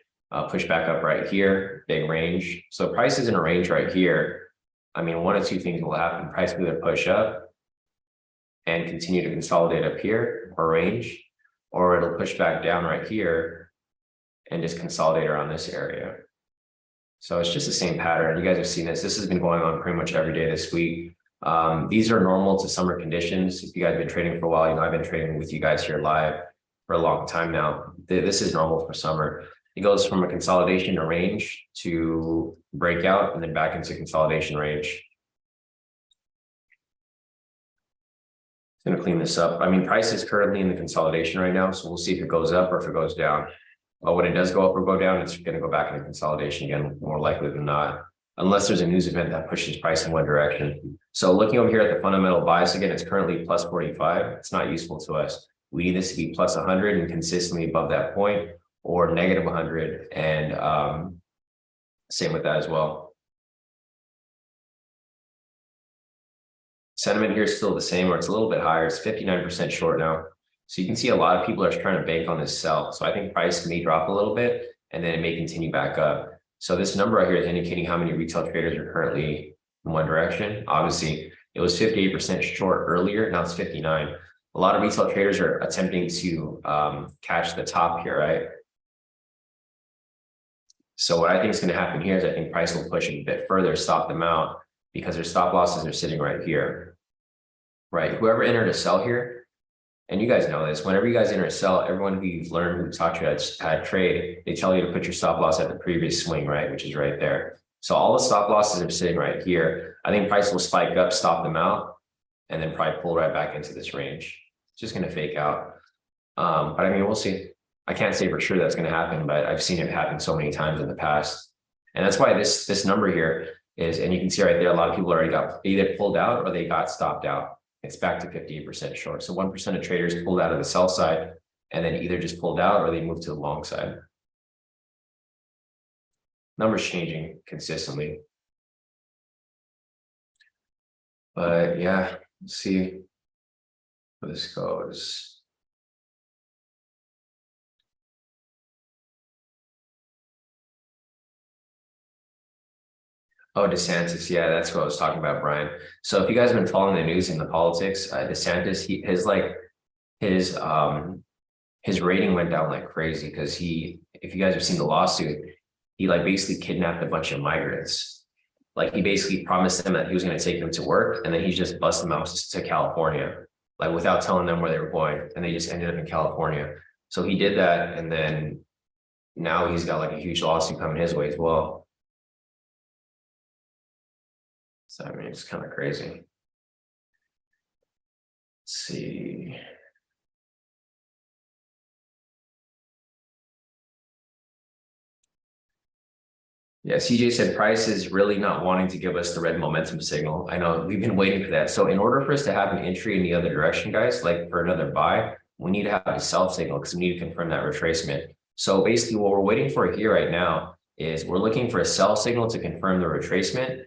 Push back up right here, big range. So price is in a range right here. I mean, one of two things will happen. Price will either push up and continue to consolidate up here or range, or it'll push back down right here and just consolidate around this area. So it's just the same pattern. You guys have seen this. This has been going on pretty much every day this week. These are normal to summer conditions. If you guys have been trading for a while, you know, I've been trading with you guys here live for a long time now. This is normal for summer. It goes from a consolidation to range to breakout and then back into consolidation range. Going to clean this up. I mean, price is currently in the consolidation right now, so we'll see if it goes up or if it goes down. But when it does go up or go down, it's going to go back into consolidation again, more likely than not, unless there's a news event that pushes price in one direction. So looking over here at the fundamental bias, again, it's currently plus 45. It's not useful to us. We need this to be plus 100 and consistently above that point, or negative 100, and same with that as well. Sentiment here is still the same, or it's a little bit higher. It's 59% short now. So you can see a lot of people are trying to bank on this sell. So I think price may drop a little bit and then it may continue back up. So this number right here is indicating how many retail traders are currently in one direction. Obviously, it was 58% short earlier. Now it's 59. A lot of retail traders are attempting to catch the top here, right? So what I think is going to happen here is I think price will push a bit further, stop them out, because their stop losses are sitting right here, right? Whoever entered a sell here, and you guys know this, whenever you guys enter a sell, everyone who you've learned, who taught you how to trade, they tell you to put your stop loss at the previous swing, right? Which is right there. So all the stop losses are sitting right here. I think price will spike up, stop them out, and then probably pull right back into this range. It's just going to fake out. But I mean, we'll see. I can't say for sure that's going to happen, but I've seen it happen so many times in the past. And that's why this number here is, and you can see right there, a lot of people already got either pulled out or they got stopped out. It's back to 58% short. So 1% of traders pulled out of the sell side and then either just pulled out or they moved to the long side. Numbers changing consistently. But yeah, let's see where this goes. Oh, DeSantis. Yeah, that's what I was talking about, Brian. So if you guys have been following the news and the politics, DeSantis, his rating went down like crazy because if you guys have seen the lawsuit, he like basically kidnapped a bunch of migrants. Like he basically promised them that he was going to take them to work, and then he just bust them out to California, like without telling them where they were going, and they just ended up in California. So he did that, and then now he's got like a huge lawsuit coming his way as well. So I mean, it's kind of crazy. Let's see. Yeah, CJ said price is really not wanting to give us the red momentum signal. I know we've been waiting for that. So in order for us to have an entry in the other direction, guys, like for another buy, we need to have a sell signal because we need to confirm that retracement. So basically what we're waiting for here right now is we're looking for a sell signal to confirm the retracement.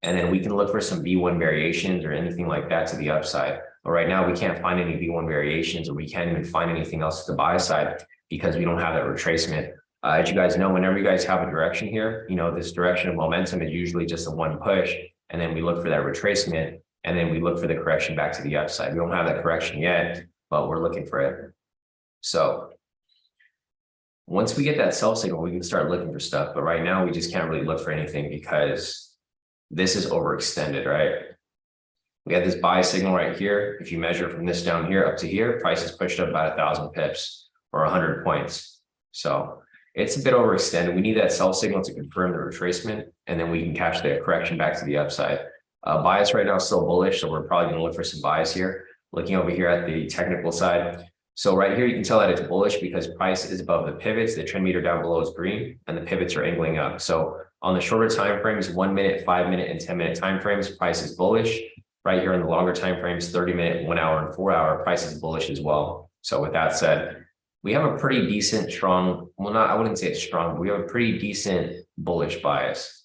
And then we can look for some V1 variations or anything like that to the upside. But right now we can't find any V1 variations, or we can't even find anything else to the buy side because we don't have that retracement. As you guys know, whenever you guys have a direction here, you know, this direction of momentum is usually just a one push. And then we look for that retracement, and then we look for the correction back to the upside. We don't have that correction yet, but we're looking for it. So once we get that sell signal, we can start looking for stuff. But right now we just can't really look for anything because this is overextended, right? We have this buy signal right here. If you measure from this down here up to here, price is pushed up about 1,000 pips or 100 points. So it's a bit overextended. We need that sell signal to confirm the retracement, and then we can catch the correction back to the upside. Bias right now is still bullish, so we're probably going to look for some bias here. Looking over here at the technical side, So right here, you can tell that it's bullish because price is above the pivots. The trend meter down below is green and the pivots are angling up. So on the shorter time frames, 1 minute, 5 minute, and 10-minute time frames, price is bullish. Right here in the longer time frames, 30-minute, 1 hour, and 4 hour, price is bullish as well. So with that said, we have a pretty decent, strong, well, not, I wouldn't say it's strong, but we have a pretty decent bullish bias.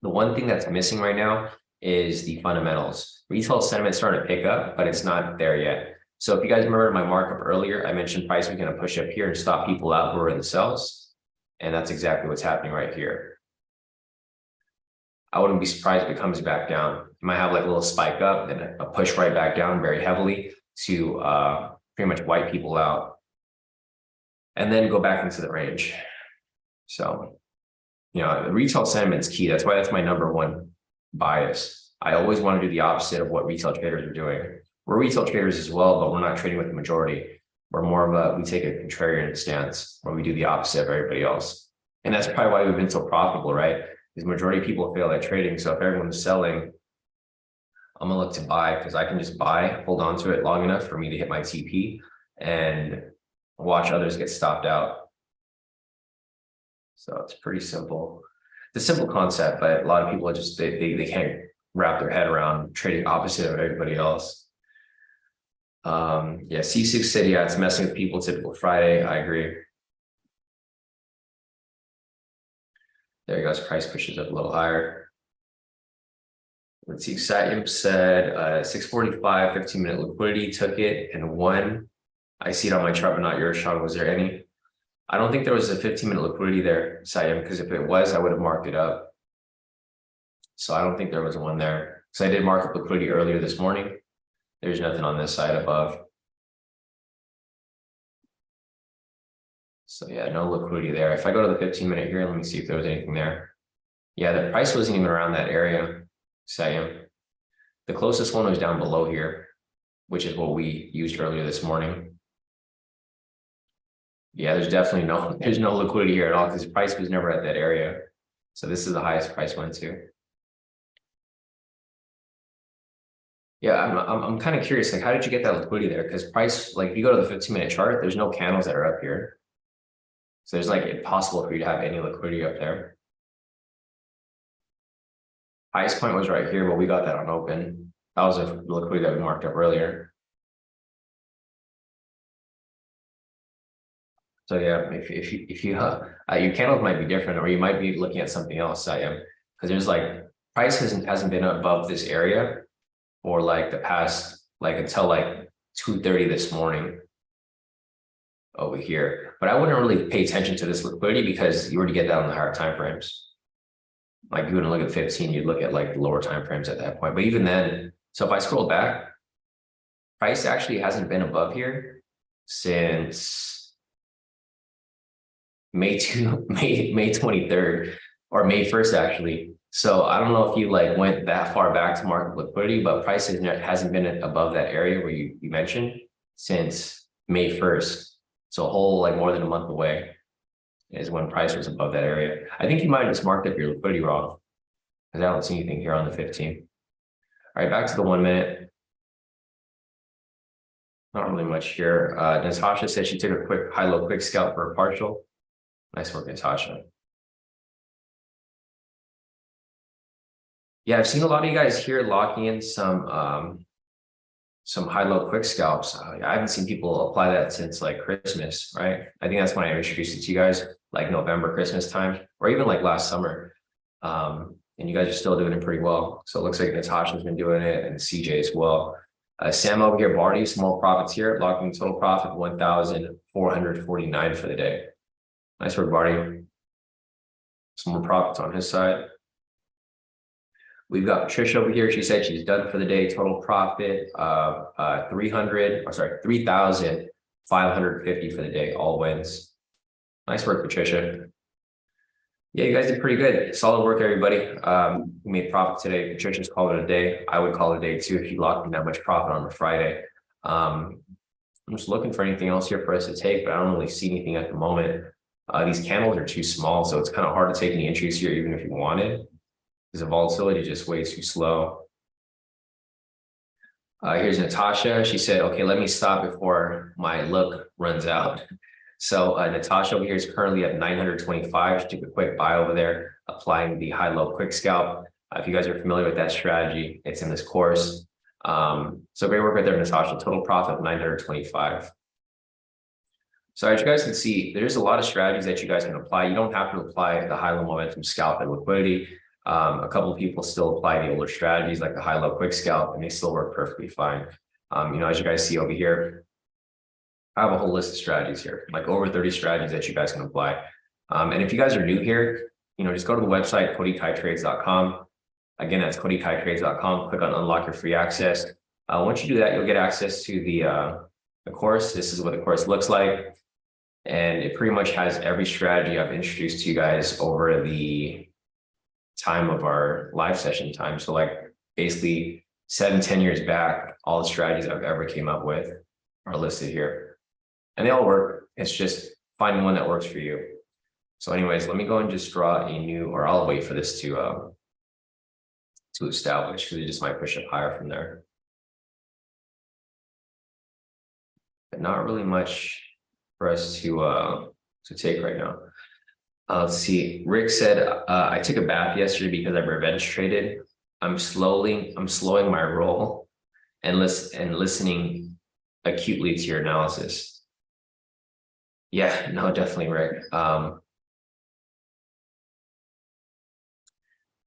The one thing that's missing right now is the fundamentals. Retail sentiment starting to pick up, but it's not there yet. So if you guys remember my markup earlier, I mentioned price was going to push up here and stop people out who are in the sells. And that's exactly what's happening right here. I wouldn't be surprised if it comes back down. You might have like a little spike up and a push right back down very heavily to pretty much wipe people out and then go back into the range. So, you know, the retail sentiment is key. That's why that's my number one bias. I always want to do the opposite of what retail traders are doing. We're retail traders as well, but we're not trading with the majority. We're more of we take a contrarian stance where we do the opposite of everybody else. And that's probably why we've been so profitable, right? Because majority of people fail at trading. So if everyone's selling, I'm gonna look to buy because I can just buy, hold on to it long enough for me to hit my TP and watch others get stopped out. So it's pretty simple. It's a simple concept, but a lot of people are just, they can't wrap their head around trading opposite of everybody else. Yeah, C6 said, yeah, it's messing with people, typical Friday. I agree. There you go, price pushes up a little higher. Let's see, Satyam said 645, 15-minute liquidity, took it and won. I see it on my chart, but not yours, Sean. Was there any? I don't think there was a 15-minute liquidity there, Satyam, because if it was, I would have marked it up. So I don't think there was one there. So I did mark up liquidity earlier this morning. There's nothing on this side above. So yeah, no liquidity there. If I go to the 15-minute here, let me see if there was anything there. Yeah, the price wasn't even around that area, Satyam. The closest one was down below here, which is what we used earlier this morning. Yeah, there's definitely no liquidity here at all because the price was never at that area. So this is the highest price went to. Yeah, I'm kind of curious, like, how did you get that liquidity there? Because price, like, if you go to the 15-minute chart, there's no candles that are up here. So there's like impossible for you to have any liquidity up there. Highest point was right here, but we got that on open. That was a liquidity that we marked up earlier. So yeah, if you your candles might be different, or you might be looking at something else, because there's like price hasn't been above this area for like the past, like until like 2:30 this morning over here. But I wouldn't really pay attention to this liquidity because you already get that on the higher time frames. Like you wouldn't look at 15, you'd look at like the lower time frames at that point. But even then, so if I scroll back, price actually hasn't been above here since May 23rd or May 1st actually. So I don't know if you like went that far back to market liquidity, but price hasn't been above that area where you mentioned since May 1st. So a whole like more than a month away is when price was above that area. I think you might have just marked up your liquidity wrong because I don't see anything here on the 15. All right, back to the 1 minute. Not really much here. Natasha said she took a quick high-low quick scalp for a partial. Nice work, Natasha. Yeah, I've seen a lot of you guys here locking in some high-low quick scalps. I haven't seen people apply that since like Christmas, right? I think that's when I introduced it to you guys, like November, Christmas time, or even like last summer. And you guys are still doing it pretty well. So it looks like Natasha's been doing it and CJ as well. Sam over here, Barty, small profits here, locking total profit 1,449 for the day. Nice work, Barty. Some more profits on his side. We've got Patricia over here. She said she's done for the day. Total profit of 3,550 for the day. All wins. Nice work, Patricia. Yeah, you guys did pretty good. Solid work, everybody. We made profit today. Patricia's called it a day. I would call it a day too if you locked in that much profit on a Friday. I'm just looking for anything else here for us to take, but I don't really see anything at the moment. These candles are too small, so it's kind of hard to take any entries here, even if you wanted, because the volatility is just way too slow. Here's Natasha. She said, okay, let me stop before my look runs out. So Natasha over here is currently at 925. She took a quick buy over there, applying the high-low quick scalp. If you guys are familiar with that strategy, it's in this course. So great work right there, Natasha. Total profit of 925. So as you guys can see, there's a lot of strategies that you guys can apply. You don't have to apply the high-low momentum scalp and liquidity. A couple of people still apply the older strategies like the high-low quick scalp, and they still work perfectly fine. As you guys see over here, I have a whole list of strategies here, like over 30 strategies that you guys can apply. And if you guys are new here, just go to the website, kodikaitrades.com. Again, that's kodikaitrades.com. Click on unlock your free access. Once you do that, you'll get access to the course. This is what the course looks like. And it pretty much has every strategy I've introduced to you guys over the time of our live session time. So like basically 7-10 years back, all the strategies I've ever came up with are listed here. And they all work. It's just finding one that works for you. So anyways, let me go and just draw a new, or I'll wait for this to establish, because it just might push up higher from there. But not really much for us to take right now. Let's see. Rick said, I took a bath yesterday because I revenge traded. I'm slowing my roll and listening acutely to your analysis. Yeah, no, definitely, Rick.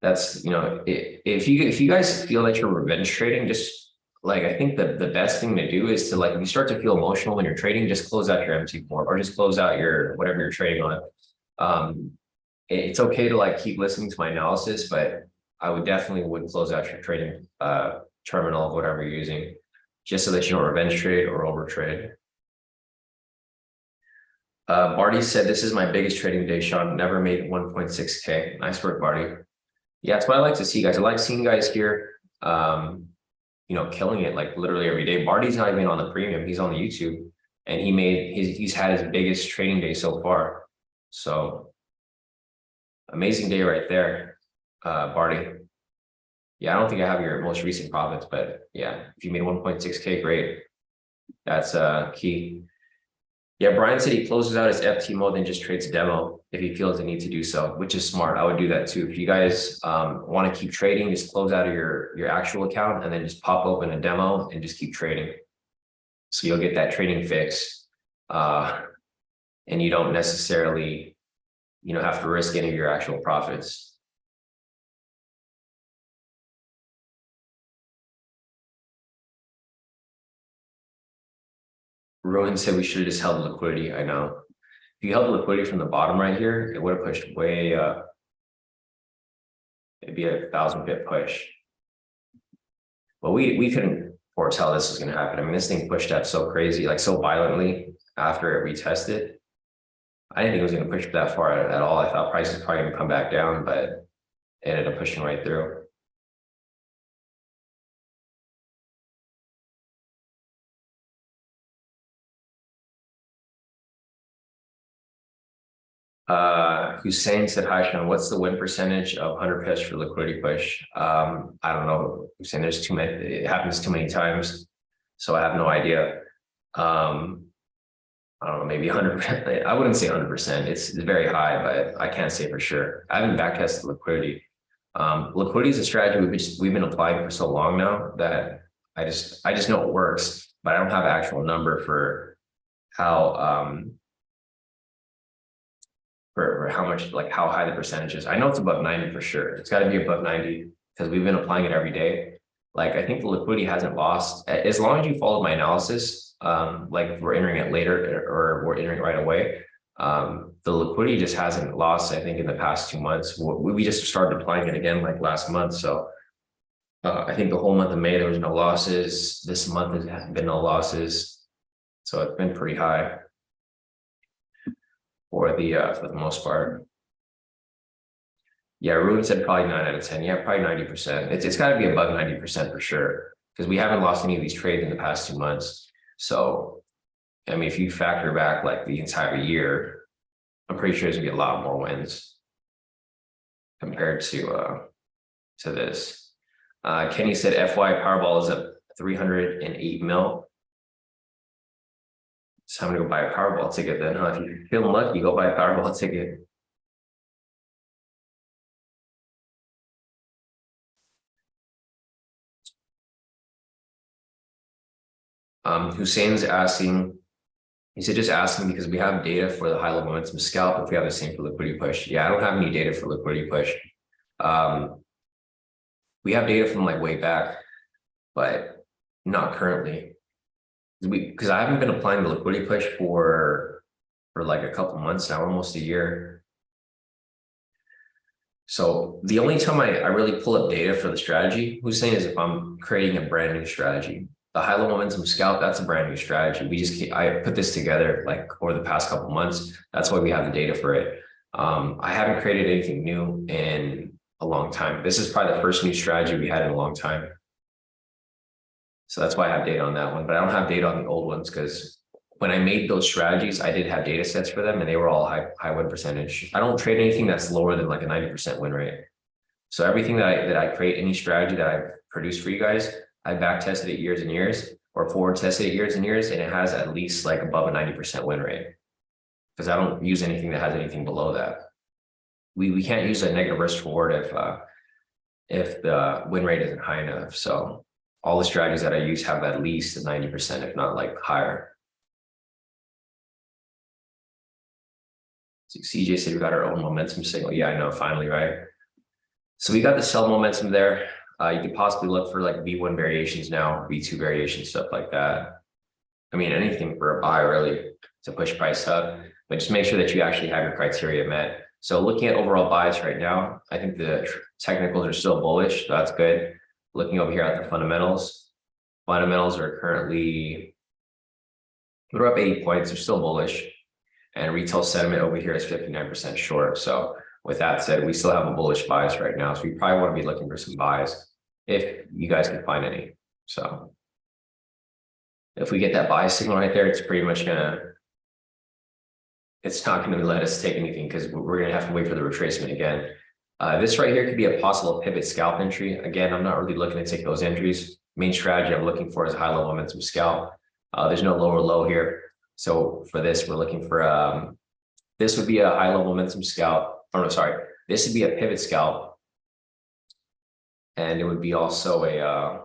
That's, if you guys feel that you're revenge trading, just like, I think the best thing to do is to, like, if you start to feel emotional when you're trading, just close out your MT4 or just close out your whatever you're trading on. It's okay to like keep listening to my analysis, but I would definitely close out your trading terminal, whatever you're using, just so that you don't revenge trade or over trade. Barty said, this is my biggest trading day, Sean. Never made 1.6K. Nice work, Barty. Yeah, that's what I like to see, guys. I like seeing guys here, killing it like literally every day. Barty's not even on the premium. He's on the YouTube, and he's had his biggest trading day so far. So amazing day right there, Barty. Yeah, I don't think I have your most recent profits, but yeah, if you made 1.6K, great. That's key. Yeah, Brian said he closes out his FT mode and just trades demo if he feels the need to do so, which is smart. I would do that too. If you guys want to keep trading, just close out of your actual account and then just pop open a demo and just keep trading. So you'll get that trading fix, and you don't necessarily, have to risk any of your actual profits. Rowan said we should have just held liquidity. I know. If you held the liquidity from the bottom right here, it would have pushed way up. It'd be a 1,000 pip push. But we couldn't foretell this was going to happen. I mean, this thing pushed up so crazy, like so violently after it retested. I didn't think it was going to push that far at all. I thought price was probably going to come back down, but it ended up pushing right through. Hussein said, hi, Sean, what's the win percentage of 100 pips for liquidity push? I don't know, Hussein, there's too many, it happens too many times, so I have no idea. I don't know, maybe 100%. I wouldn't say 100%. It's very high, but I can't say for sure. I haven't back tested liquidity. Liquidity is a strategy we've been applying for so long now that I just know it works, but I don't have an actual number for how for how much, like how high the percentage is. I know it's above 90 for sure. It's got to be above 90 because we've been applying it every day. Like, I think the liquidity hasn't lost as long as you followed my analysis. Like if we're entering it later or we're entering it right away, the liquidity just hasn't lost. I think in the past 2 months, we just started applying it again like last month. So I think the whole month of May there was no losses. This month has been no losses, so it's been pretty high for the most part. Yeah, Ruben said probably 9 out of 10. Yeah, probably 90%. It's got to be above 90% for sure, because we haven't lost any of these trades in the past 2 months. So, I mean, if you factor back like the entire year, I'm pretty sure there's gonna be a lot more wins compared to this. Kenny said FY Powerball is 308 mil. So I'm gonna go buy a Powerball ticket then, huh? If you're feeling lucky, go buy a Powerball ticket. Hussein's asking, he said just asking because we have data for the high-level momentum scalp if we have the same for liquidity push. Yeah, I don't have any data for liquidity push. We have data from like way back, but not currently. Because I haven't been applying the liquidity push for like a couple months now, almost a year. So the only time I really pull up data for the strategy, Hussein, is if I'm creating a brand new strategy. The high-level momentum scalp, that's a brand new strategy. I put this together like over the past couple months. That's why we have the data for it. I haven't created anything new in a long time. This is probably the first new strategy we had in a long time. So that's why I have data on that one, but I don't have data on the old ones because when I made those strategies, I did have data sets for them and they were all high win percentage. I don't trade anything that's lower than like a 90% win rate. So everything that I create, any strategy that I produce for you guys, I back tested it years and years or forward tested it years and years, and it has at least like above a 90% win rate because I don't use anything that has anything below that. We can't use a negative risk reward if the win rate isn't high enough. So all the strategies that I use have at least 90%, if not like higher. So CJ said we got our own momentum signal. Yeah, I know, finally, right? So we got the sell momentum there. You could possibly look for like V1 variations now, V2 variations, stuff like that. I mean, anything for a buy really to push price up, but just make sure that you actually have your criteria met. So looking at overall buys right now, I think the technicals are still bullish. So that's good. Looking over here at the fundamentals are currently, they're up 80 points. They're still bullish. And retail sentiment over here is 59% short. So with that said, we still have a bullish bias right now. So we probably want to be looking for some buys if you guys can find any. So if we get that buy signal right there, it's pretty much it's not going to let us take anything because we're going to have to wait for the retracement again. This right here could be a possible pivot scalp entry. Again, I'm not really looking to take those entries. Main strategy I'm looking for is high level momentum scalp. There's no lower low here. So for this, we're looking for, this would be a high level momentum scalp. Oh no, sorry. This would be a pivot scalp. And it would be also a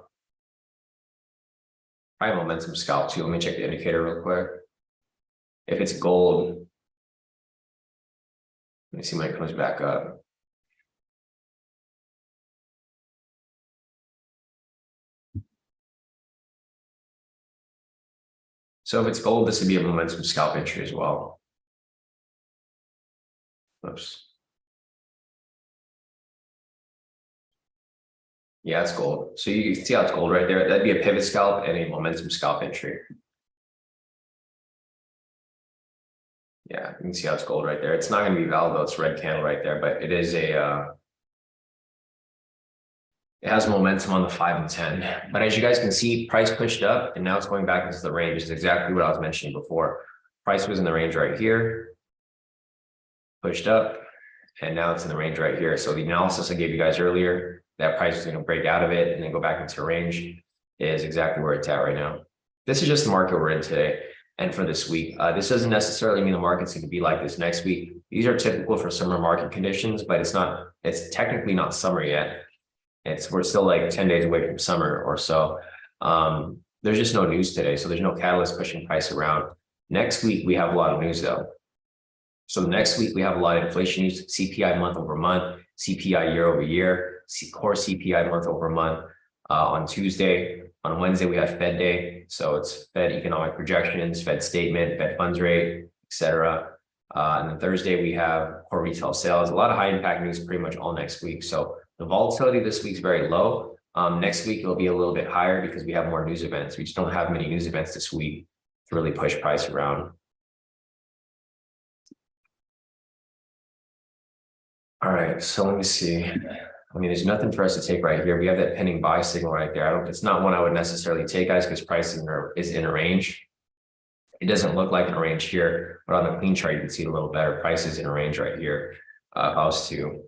high momentum scalp too. Let me check the indicator real quick. If it's gold, let me see when it comes back up. So if it's gold, this would be a momentum scalp entry as well. Oops. Yeah, it's gold. So you can see how it's gold right there. That'd be a pivot scalp and a momentum scalp entry. Yeah, you can see how it's gold right there. It's not going to be valid though. It's a red candle right there, but it is a, it has momentum on the 5 and 10. But as you guys can see, price pushed up and now it's going back into the range. This is exactly what I was mentioning before. Price was in the range right here, pushed up, and now it's in the range right here. So the analysis I gave you guys earlier, that price is going to break out of it and then go back into range, is exactly where it's at right now. This is just the market we're in today and for this week. This doesn't necessarily mean the market's going to be like this next week. These are typical for summer market conditions, but it's technically not summer yet. We're still like 10 days away from summer or so. There's just no news today. So there's no catalyst pushing price around. Next week, we have a lot of news though. So next week, we have a lot of inflation news, CPI month over month, CPI year over year, core CPI month over month on Tuesday. On Wednesday, we have Fed day. So it's Fed economic projections, Fed statement, Fed funds rate, etc. And then Thursday, we have core retail sales, a lot of high impact news pretty much all next week. So the volatility this week is very low. Next week, it'll be a little bit higher because we have more news events. We just don't have many news events this week to really push price around. All right, so let me see. I mean, there's nothing for us to take right here. We have that pending buy signal right there. It's not one I would necessarily take, guys, because price is in a range. It doesn't look like in a range here, but on the clean chart, you can see it a little better. Price is in a range right here. If I was to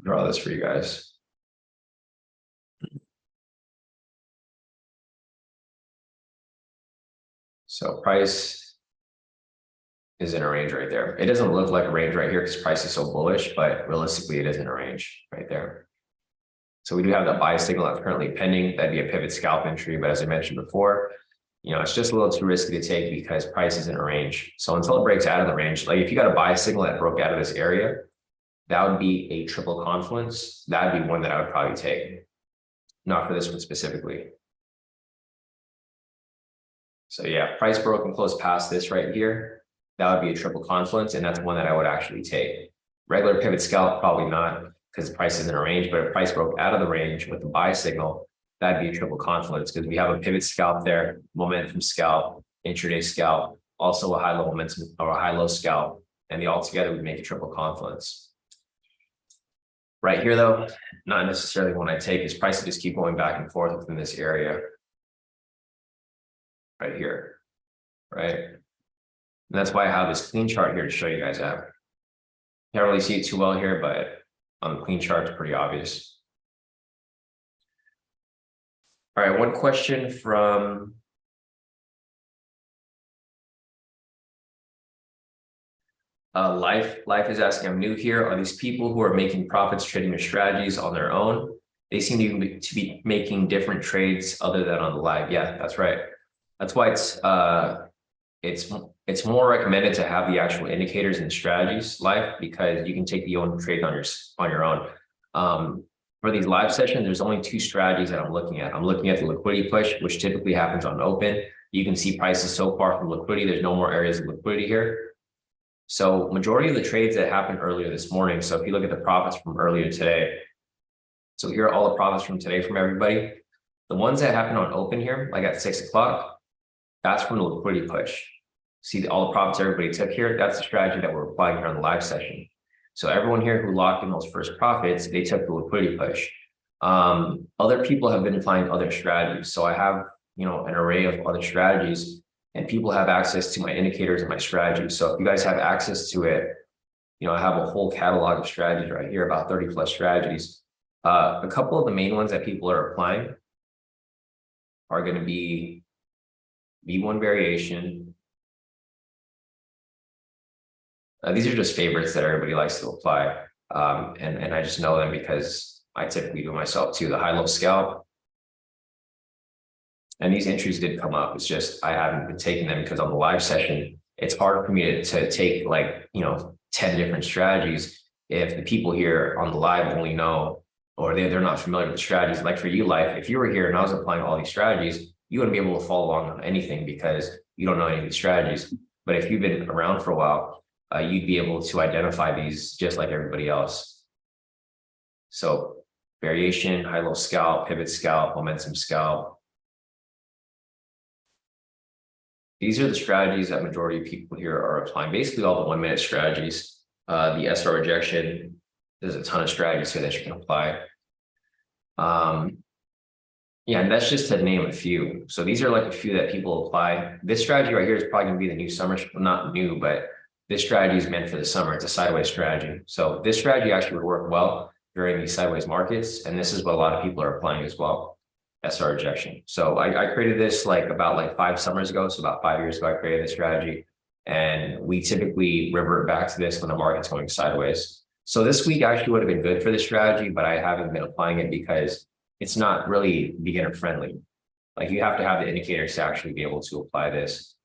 draw this for you guys. So price is in a range right there. It doesn't look like a range right here because price is so bullish, but realistically, it is in a range right there. So we do have that buy signal that's currently pending. That'd be a pivot scalp entry, but as I mentioned before, it's just a little too risky to take because price is in a range. So until it breaks out of the range, like if you got a buy signal that broke out of this area, that would be a triple confluence. That would be one that I would probably take. Not for this one specifically. So yeah, price broke and closed past this right here. That would be a triple confluence, and that's one that I would actually take. Regular pivot scalp, probably not, because the price is in a range, but if price broke out of the range with the buy signal, that'd be a triple confluence because we have a pivot scalp there, momentum scalp, intraday scalp, also a high-low momentum or a high-low scalp, and the altogether would make a triple confluence. Right here, though, not necessarily one I take, is price to just keep going back and forth within this area. Right here, right? And that's why I have this clean chart here to show you guys out. Can't really see it too well here, but on the clean chart, it's pretty obvious. All right, one question from Life is asking, I'm new here. Are these people who are making profits trading their strategies on their own? They seem to be making different trades other than on the live. Yeah, that's right. That's why it's more recommended to have the actual indicators and strategies live because you can take the own trade on your own. For these live sessions, there's only two strategies that I'm looking at. I'm looking at the liquidity push, which typically happens on open. You can see prices so far from liquidity. There's no more areas of liquidity here. So majority of the trades that happened earlier this morning. So if you look at the profits from earlier today, so here are all the profits from today from everybody. The ones that happened on open here, like at 6 o'clock, that's from the liquidity push. See all the profits everybody took here? That's the strategy that we're applying here on the live session. So everyone here who locked in those first profits, they took the liquidity push. Other people have been applying other strategies. So I have, an array of other strategies and people have access to my indicators and my strategies. So if you guys have access to it, I have a whole catalog of strategies right here, about 30 plus strategies. A couple of the main ones that people are applying are going to be V1 variation. These are just favorites that everybody likes to apply. And I just know them because I typically do myself too. The high-low scalp. And these entries did come up. It's just I haven't been taking them because on the live session, it's hard for me to take 10 different strategies if the people here on the live only know or they're not familiar with the strategies. Like for you, Life, if you were here and I was applying all these strategies, you wouldn't be able to follow along on anything because you don't know any of these strategies. But if you've been around for a while, you'd be able to identify these just like everybody else. So variation, high-low scalp, pivot scalp, momentum scalp. These are the strategies that majority of people here are applying. Basically all the 1-minute strategies, the SR rejection, there's a ton of strategies here that you can apply. Yeah, and that's just to name a few. So these are like a few that people apply. This strategy right here is probably gonna be the new summer, not new, but this strategy is meant for the summer. It's a sideways strategy. So this strategy actually would work well during these sideways markets. And this is what a lot of people are applying as well, SR rejection. So I created this about 5 summers ago. So about 5 years ago, I created this strategy. And we typically revert back to this when the market's going sideways. So this week actually would have been good for this strategy, but I haven't been applying it because it's not really beginner friendly. Like you have to have the indicators to actually be able to apply this.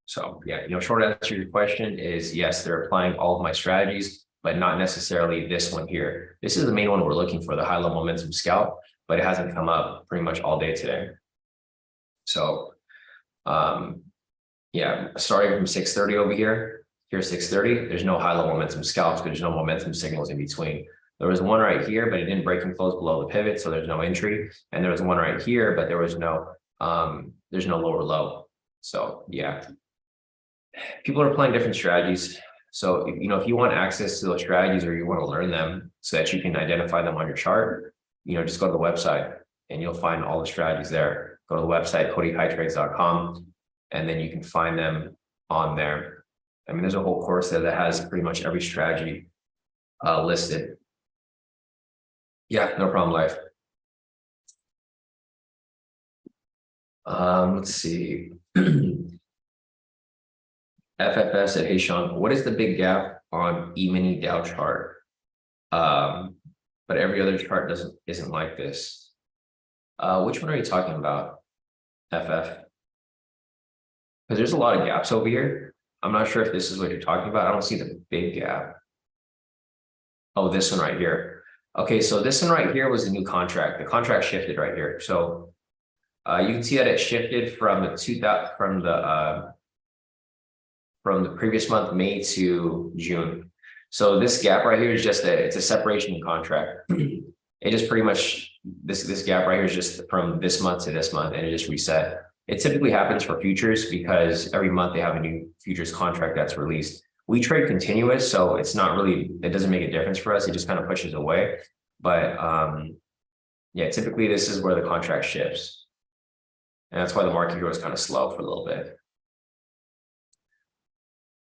So yeah, short answer to your question is yes, they're applying all of my strategies, but not necessarily this one here. This is the main one we're looking for, the high-low momentum scalp, but it hasn't come up pretty much all day today. So yeah, starting from 6:30 over here, here's 6:30, there's no high-low momentum scalps, there's no momentum signals in between. There was one right here, but it didn't break and close below the pivot, so there's no entry. And there was one right here, but there was there's no lower low. So yeah, people are applying different strategies. So if you want access to those strategies or you want to learn them so that you can identify them on your chart, just go to the website and you'll find all the strategies there. Go to the website, CodiHighTrades.com, and then you can find them on there. I mean, there's a whole course there that has pretty much every strategy listed. Yeah, no problem, Life. Let's see. FFS said, hey, Sean, what is the big gap on E-mini Dow chart? But every other chart isn't like this. Which one are you talking about, FF? Because there's a lot of gaps over here. I'm not sure if this is what you're talking about. I don't see the big gap. Oh, this one right here. Okay, so this one right here was the new contract. The contract shifted right here. So you can see that it shifted from from the previous month, May to June. So this gap right here is just it's a separation in contract. It just pretty much this gap right here is just from this month to this month, and it just reset. It typically happens for futures because every month they have a new futures contract that's released. We trade continuous, so it's not really, it doesn't make a difference for us. It just kind of pushes away. But yeah, typically this is where the contract shifts. And that's why the market here was kind of slow for a little bit.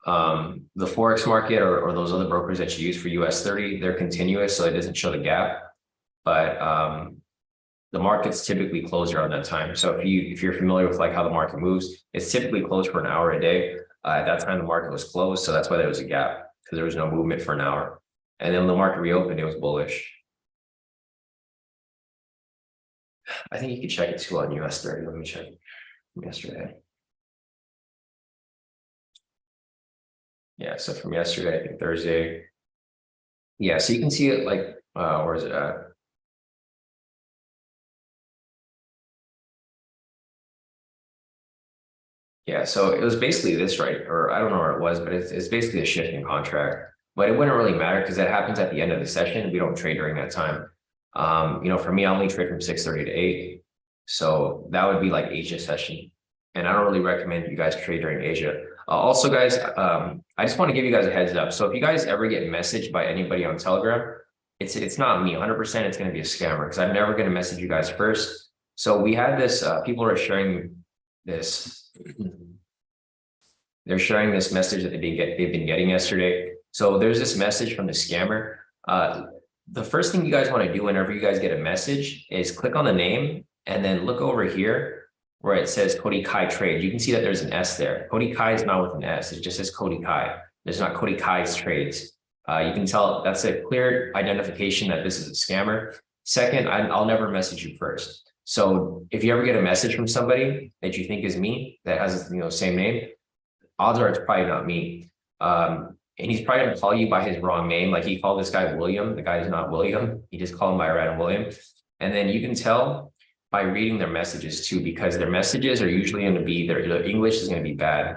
The Forex market or those other brokers that you use for US30, they're continuous, so it doesn't show the gap. But the market's typically closed around that time. So if you're familiar with like how the market moves, it's typically closed for an hour a day. At that time, the market was closed, so that's why there was a gap, because there was no movement for an hour. And then when the market reopened, it was bullish. I think you can check it too on US30. Let me check from yesterday. Yeah, so from yesterday, I think Thursday. Yeah, so you can see it like, where is it at? Yeah, so it was basically this, right? Or I don't know where it was, but it's basically a shifting contract. But it wouldn't really matter because that happens at the end of the session. We don't trade during that time. For me, I only trade from 6:30 to 8. So that would be like Asia session. And I don't really recommend you guys trade during Asia. Also, guys, I just want to give you guys a heads up. So if you guys ever get messaged by anybody on Telegram, it's not me. 100% it's going to be a scammer because I'm never going to message you guys first. So we had this, people are sharing this. They're sharing this message that they've been getting yesterday. So there's this message from the scammer. The first thing you guys want to do whenever you guys get a message is click on the name and then look over here where it says Kodi Kai Trade. You can see that there's an S there. Kodi Kai is not with an S. It just says Kodi Kai. There's not Kodi Kai's trades. You can tell that's a clear identification that this is a scammer. Second, I'll never message you first. So if you ever get a message from somebody that you think is me, that has same name, odds are it's probably not me. And he's probably gonna call you by his wrong name. Like he called this guy William. The guy's not William. He just called him by a random William. And then you can tell by reading their messages too, because their messages are usually going to be their English is going to be bad.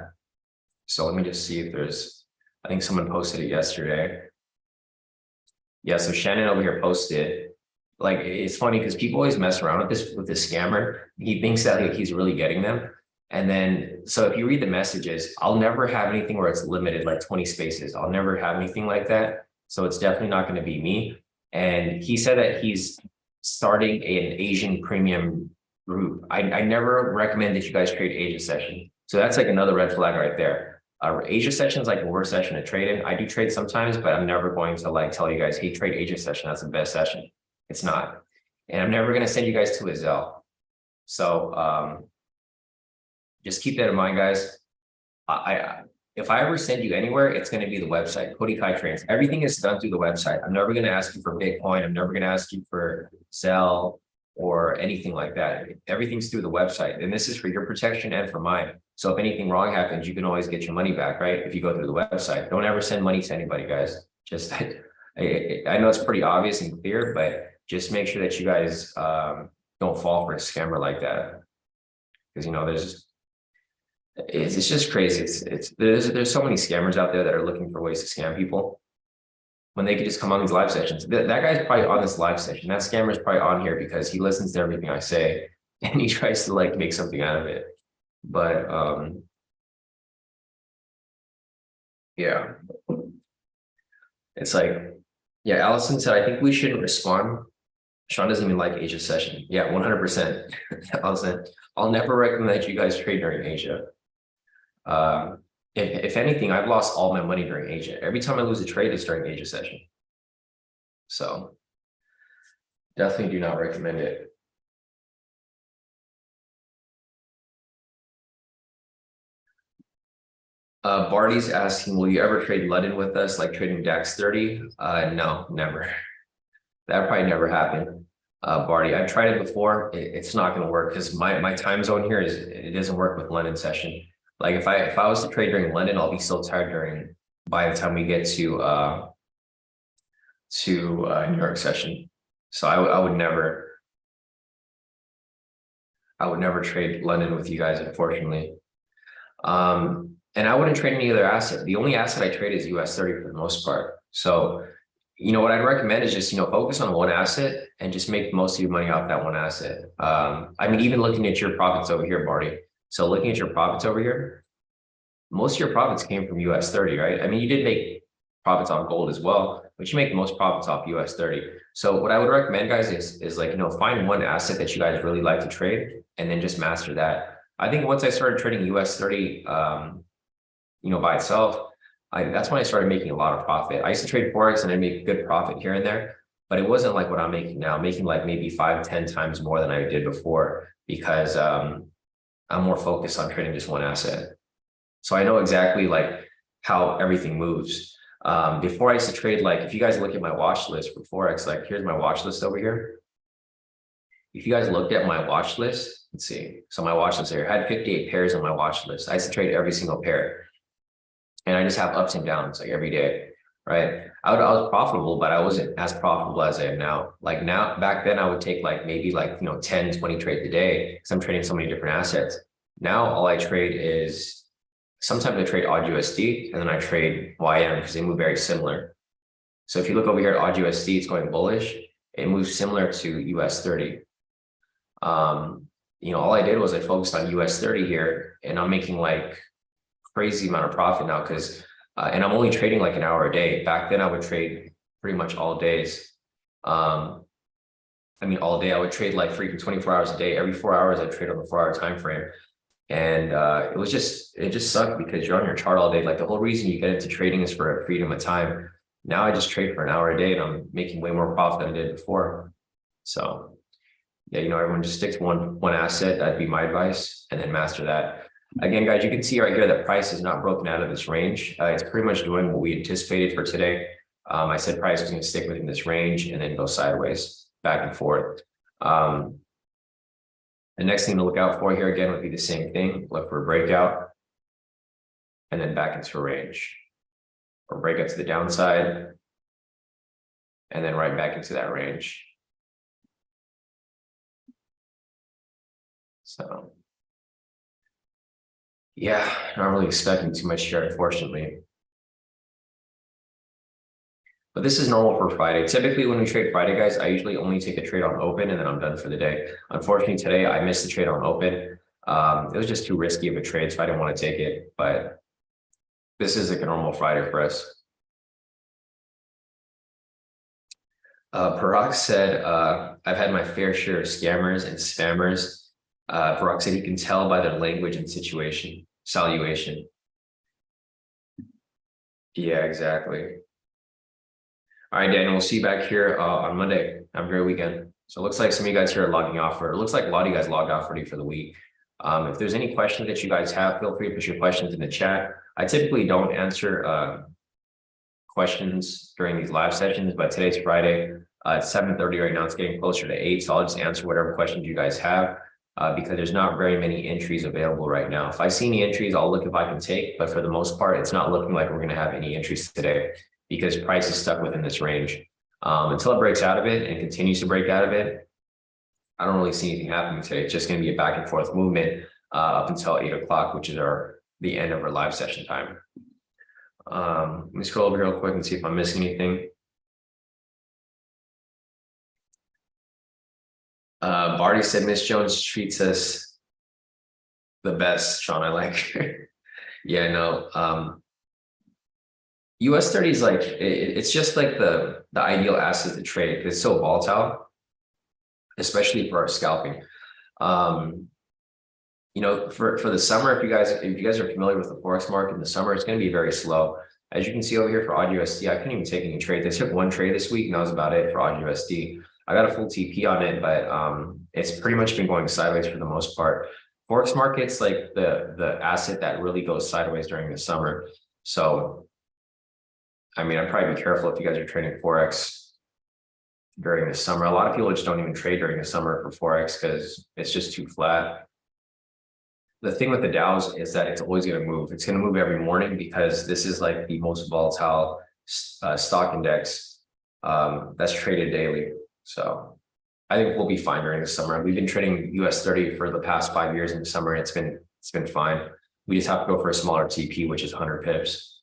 So let me just see if there's, I think someone posted it yesterday. Yeah, so Shannon over here posted. Like it's funny because people always mess around with this scammer. He thinks that like, he's really getting them. And then, so if you read the messages, I'll never have anything where it's limited, like 20 spaces. I'll never have anything like that. So it's definitely not going to be me. And he said that he's starting an Asian premium group. I never recommend that you guys trade Asia session. So that's like another red flag right there. Asia session is like the worst session to trade in. I do trade sometimes, but I'm never going to like tell you guys, hey, trade Asia session. That's the best session. It's not. And I'm never going to send you guys to a Zelle. So just keep that in mind, guys. If I ever send you anywhere, it's going to be the website, Kodi Kai Trades. Everything is done through the website. I'm never going to ask you for Bitcoin. I'm never going to ask you for Zelle or anything like that. Everything's through the website. And this is for your protection and for mine. So if anything wrong happens, you can always get your money back, right? If you go through the website. Don't ever send money to anybody, guys. Just, I know it's pretty obvious and clear, but just make sure that you guys don't fall for a scammer like that. Because, it's just crazy. There's so many scammers out there that are looking for ways to scam people when they could just come on these live sessions. That guy's probably on this live session. That scammer is probably on here because he listens to everything I say and he tries to like make something out of it. But yeah, it's like, yeah, Allison said, I think we shouldn't respond. Sean doesn't even like Asia session. Yeah, 100%. Allison, I'll never recommend that you guys trade during Asia. If anything, I've lost all my money during Asia. Every time I lose a trade, it's during Asia session. So definitely do not recommend it. Barty's asking, will you ever trade London with us, like trading DAX 30? No, never. That probably never happened. Barty, I've tried it before. It's not going to work because my time zone here is it doesn't work with London session. Like if I was to trade during London, I'll be so tired by the time we get to New York session. So I would never trade London with you guys, unfortunately. And I wouldn't trade any other asset. The only asset I trade is US30 for the most part. So, what I'd recommend is just, focus on one asset and just make most of your money off that one asset. I mean, even looking at your profits over here, Barty. So looking at your profits over here, most of your profits came from US30, right? I mean, you did make profits on gold as well, but you make the most profits off US30. So what I would recommend, guys, is like, find one asset that you guys really like to trade and then just master that. I think once I started trading US30, by itself, that's when I started making a lot of profit. I used to trade Forex and I make good profit here and there, but it wasn't like what I'm making now. I'm making like maybe 5-10 times more than I did before because I'm more focused on trading just one asset. So I know exactly like how everything moves. Before I used to trade, like if you guys look at my watch list for Forex, like here's my watch list over here. If you guys looked at my watch list, let's see. So my watch list here, I had 58 pairs on my watch list. I used to trade every single pair. And I just have ups and downs like every day, right? I was profitable, but I wasn't as profitable as I am now. Like now, back then I would take like maybe 10, 20 trades a day because I'm trading so many different assets. Now all I trade is sometimes I trade AUD USD and then I trade YM because they move very similar. So if you look over here at AUD USD, it's going bullish. It moves similar to US30. All I did was I focused on US30 here and I'm making like crazy amount of profit now because and I'm only trading like an hour a day. Back then I would trade pretty much all days. All day I would trade like freaking 24 hours a day. Every 4 hours I trade on the 4-hour time frame. And it just sucked because you're on your chart all day. Like the whole reason you get into trading is for a freedom of time. Now I just trade for an hour a day and I'm making way more profit than I did before. So yeah, everyone just stick to one asset. That'd be my advice, and then master that. Again, guys, you can see right here that price is not broken out of this range. It's pretty much doing what we anticipated for today. I said price was going to stick within this range and then go sideways, back and forth. The next thing to look out for here again would be the same thing. Look for a breakout and then back into a range, or breakout to the downside and then right back into that range. So yeah, not really expecting too much here, unfortunately. But this is normal for Friday. Typically, when we trade Friday, guys, I usually only take a trade on open and then I'm done for the day. Unfortunately, today I missed the trade on open. It was just too risky of a trade, so I didn't want to take it. But this is like a normal Friday for us. Parag said, I've had my fair share of scammers and spammers. Parag said he can tell by their language and salutation. Yeah, exactly. All right, Daniel, we'll see you back here on Monday. Have a great weekend. So it looks like some of you guys here are logging off, or it looks like a lot of you guys logged off already for the week. If there's any questions that you guys have, feel free to put your questions in the chat. I typically don't answer questions during these live sessions, but today's Friday. It's 7:30 right now. It's getting closer to 8, so I'll just answer whatever questions you guys have because there's not very many entries available right now. If I see any entries, I'll look if I can take, but for the most part, it's not looking like we're going to have any entries today because price is stuck within this range. Until it breaks out of it and continues to break out of it, I don't really see anything happening today. It's just going to be a back and forth movement up until 8 o'clock, which is the end of our live session time. Let me scroll over here real quick and see if I'm missing anything. Barty said Miss Jones treats us the best. Sean, I like her. Yeah, no. US30 is like it's just like the ideal asset to trade. It's so volatile, especially for our scalping. For the summer, if you guys are familiar with the Forex market in the summer, it's going to be very slow. As you can see over here for AUD USD, I couldn't even take any trades. I took one trade this week and that was about it for AUD USD. I got a full TP on it, but it's pretty much been going sideways for the most part. Forex market's like the asset that really goes sideways during the summer. So, I mean, I'd probably be careful if you guys are trading Forex during the summer. A lot of people just don't even trade during the summer for Forex because it's just too flat. The thing with the Dows is that it's always going to move. It's going to move every morning because this is like the most volatile stock index that's traded daily. So I think we'll be fine during the summer. We've been trading US30 for the past 5 years in the summer, and it's been fine. We just have to go for a smaller TP, which is 100 pips.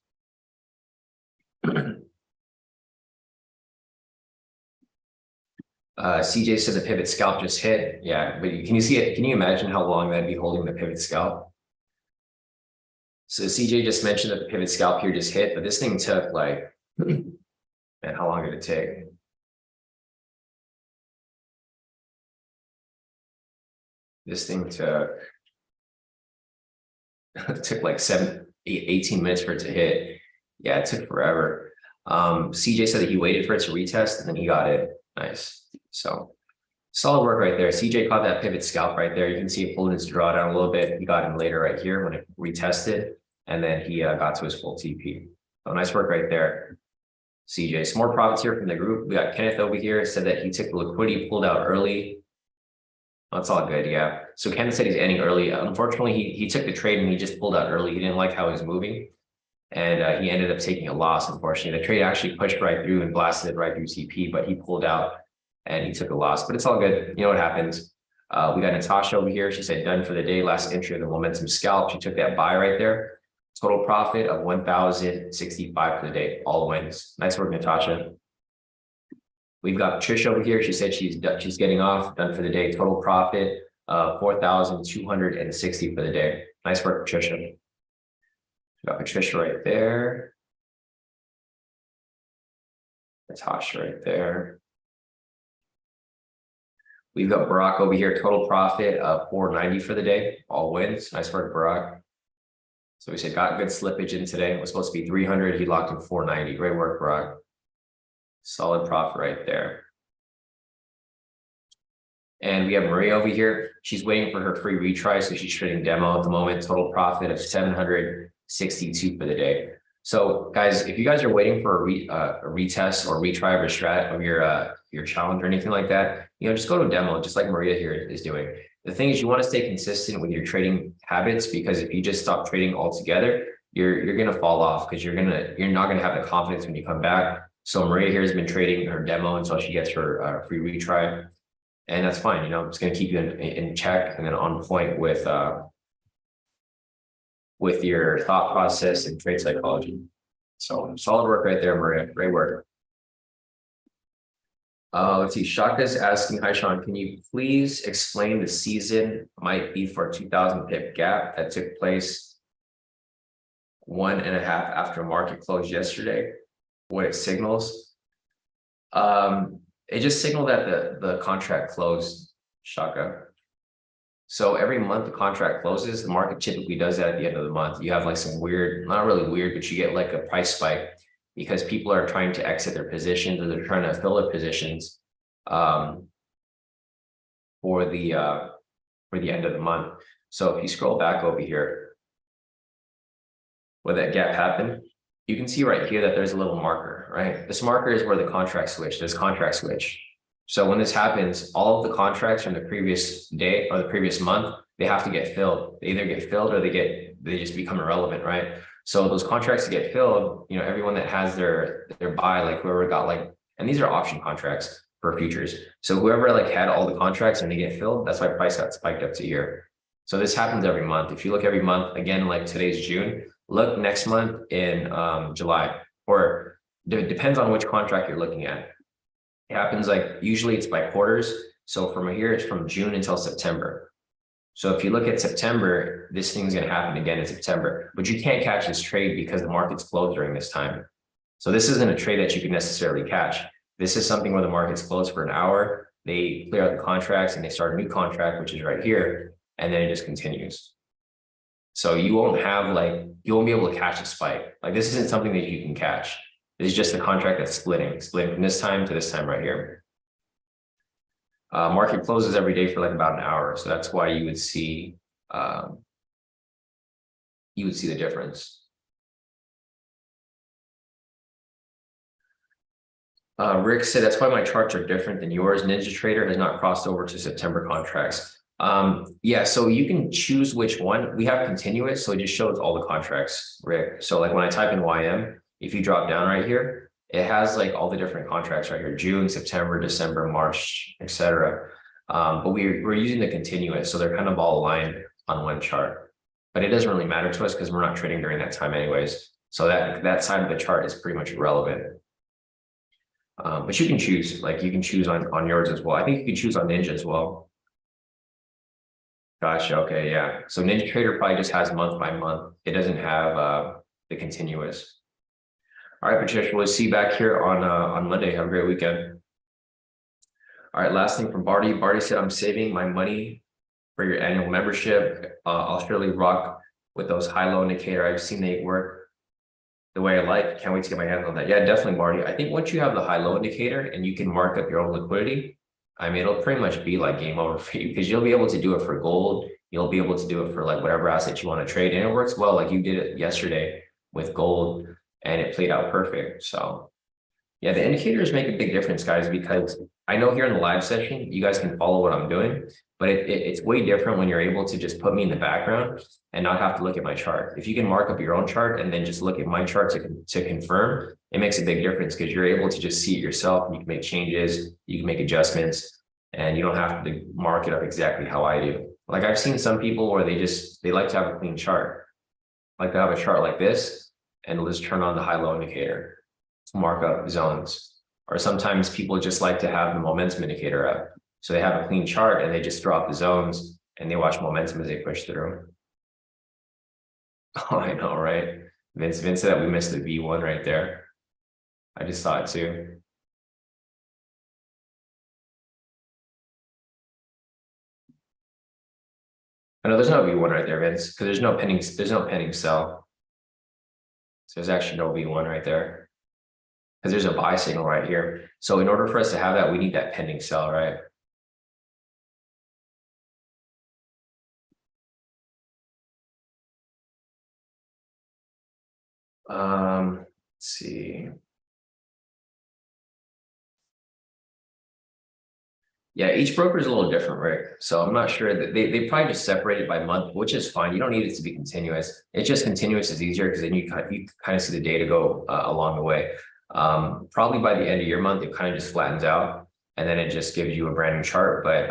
CJ said the pivot scalp just hit. Yeah, but can you see it? Can you imagine how long that'd be holding the pivot scalp? So CJ just mentioned that the pivot scalp here just hit, but this thing took like, man, how long did it take? This thing took, it took like 18 minutes for it to hit. Yeah, it took forever. CJ said that he waited for it to retest and then he got it. Nice. So solid work right there. CJ caught that pivot scalp right there. You can see it pulled his drawdown a little bit. He got in later right here when it retested, and then he got to his full TP. So nice work right there, CJ. Some more profits here from the group. We got Kenneth over here, said that he took the liquidity, pulled out early. That's all good, yeah. So Kenneth said he's ending early. Unfortunately, he took the trade and he just pulled out early. He didn't like how he was moving, and he ended up taking a loss, unfortunately. The trade actually pushed right through and blasted right through TP, but he pulled out and he took a loss, but it's all good. You know what happens. We got Natasha over here. She said done for the day. Last entry of the momentum scalp. She took that buy right there. Total profit of 1,065 for the day. All wins. Nice work, Natasha. We've got Trish over here. She said she's getting off. Done for the day. Total profit of 4,260 for the day. Nice work, Patricia. We got Patricia right there. Natasha right there. We've got Barack over here, total profit of 490 for the day, all wins. Nice work, Barack. So we said got good slippage in today. It was supposed to be 300. He locked in 490. Great work, Barack. Solid profit right there. And we have Maria over here. She's waiting for her free retry, so she's trading demo at the moment. Total profit of 762 for the day. So guys, if you guys are waiting for a retest or retry of your strat of your challenge or anything like that, just go to demo, just like Maria here is doing. The thing is, you want to stay consistent with your trading habits, because if you just stop trading altogether, you're gonna fall off, because you're not gonna have the confidence when you come back. So Maria here has been trading her demo until she gets her free retry, and that's fine. It's gonna keep you in check and then on point with your thought process and trade psychology. So solid work right there, Maria. Great work. Let's see. Shaka's asking, hi, Sean, can you please explain the season might be for 2,000 pip gap that took place 1.5 after market closed yesterday? What it signals? It just signaled that the contract closed, Shaka. So every month the contract closes, the market typically does that at the end of the month. You have like some weird, not really weird, but you get like a price spike because people are trying to exit their positions, or they're trying to fill their positions for the end of the month. So if you scroll back over here, where that gap happened, you can see right here that there's a little marker, right? This marker is where the contract switch, there's contract switch. So when this happens, all of the contracts from the previous day or the previous month, they have to get filled. They either get filled or they just become irrelevant, right? So those contracts to get filled, everyone that has their buy, like whoever got and these are option contracts for futures. So whoever had all the contracts and they get filled, that's why price got spiked up to here. So this happens every month. If you look every month, again, like today's June, look next month in July, or it depends on which contract you're looking at. It happens usually it's by quarters. So from here, it's from June until September. So if you look at September, this thing's going to happen again in September, but you can't catch this trade because the market's closed during this time. So this isn't a trade that you can necessarily catch. This is something where the market's closed for an hour. They clear out the contracts and they start a new contract, which is right here. And then it just continues. So you won't you won't be able to catch a spike. This isn't something that you can catch. It's just a contract that's splitting from this time to this time right here. Market closes every day for about an hour. So that's why you would see you would see the difference. Rick said, that's why my charts are different than yours. Ninja Trader has not crossed over to September contracts. Yeah, so you can choose which one. We have continuous, so it just shows all the contracts, Rick. So like when I type in YM, if you drop down right here, it has like all the different contracts right here, June, September, December, March, etc. But we're using the continuous, so they're kind of all aligned on one chart. But it doesn't really matter to us because we're not trading during that time anyways. So that side of the chart is pretty much irrelevant. But you can choose, like you can choose on yours as well. I think you can choose on Ninja as well. Gotcha. Okay, yeah. So Ninja Trader probably just has month by month. It doesn't have the continuous. All right, Patricia, we'll see you back here on Monday. Have a great weekend. All right, last thing from Barty. Barty said, I'm saving my money for your annual membership. I'll surely rock with those high-low indicator. I've seen they work the way I like. Can't wait to get my hands on that. Yeah, definitely, Barty. I think once you have the high-low indicator and you can mark up your own liquidity, I mean, it'll pretty much be like game over for you because you'll be able to do it for gold. You'll be able to do it for like whatever asset you want to trade. And it works well. Like you did it yesterday with gold and it played out perfect. So yeah, the indicators make a big difference, guys, because I know here in the live session, you guys can follow what I'm doing, but it's way different when you're able to just put me in the background and not have to look at my chart. If you can mark up your own chart and then just look at my chart to confirm, it makes a big difference because you're able to just see it yourself. And you can make changes, you can make adjustments, and you don't have to mark it up exactly how I do. Like I've seen some people where they like to have a clean chart, like to have a chart like this, and they'll just turn on the high-low indicator to mark up zones. Or sometimes people just like to have the momentum indicator up. So they have a clean chart and they just throw out the zones and they watch momentum as they push through. Oh, I know, right? Vince said that we missed the V1 right there. I just saw it too. I know there's no V1 right there, Vince, because there's no pending sell. So there's actually no V1 right there. Because there's a buy signal right here. So in order for us to have that, we need that pending sell, right? Let's see. Yeah, each broker is a little different, Rick. So I'm not sure that they probably just separate it by month, which is fine. You don't need it to be continuous. It's just continuous is easier because then you kind of see the data go along the way. Probably by the end of your month, it kind of just flattens out and then it just gives you a brand new chart, but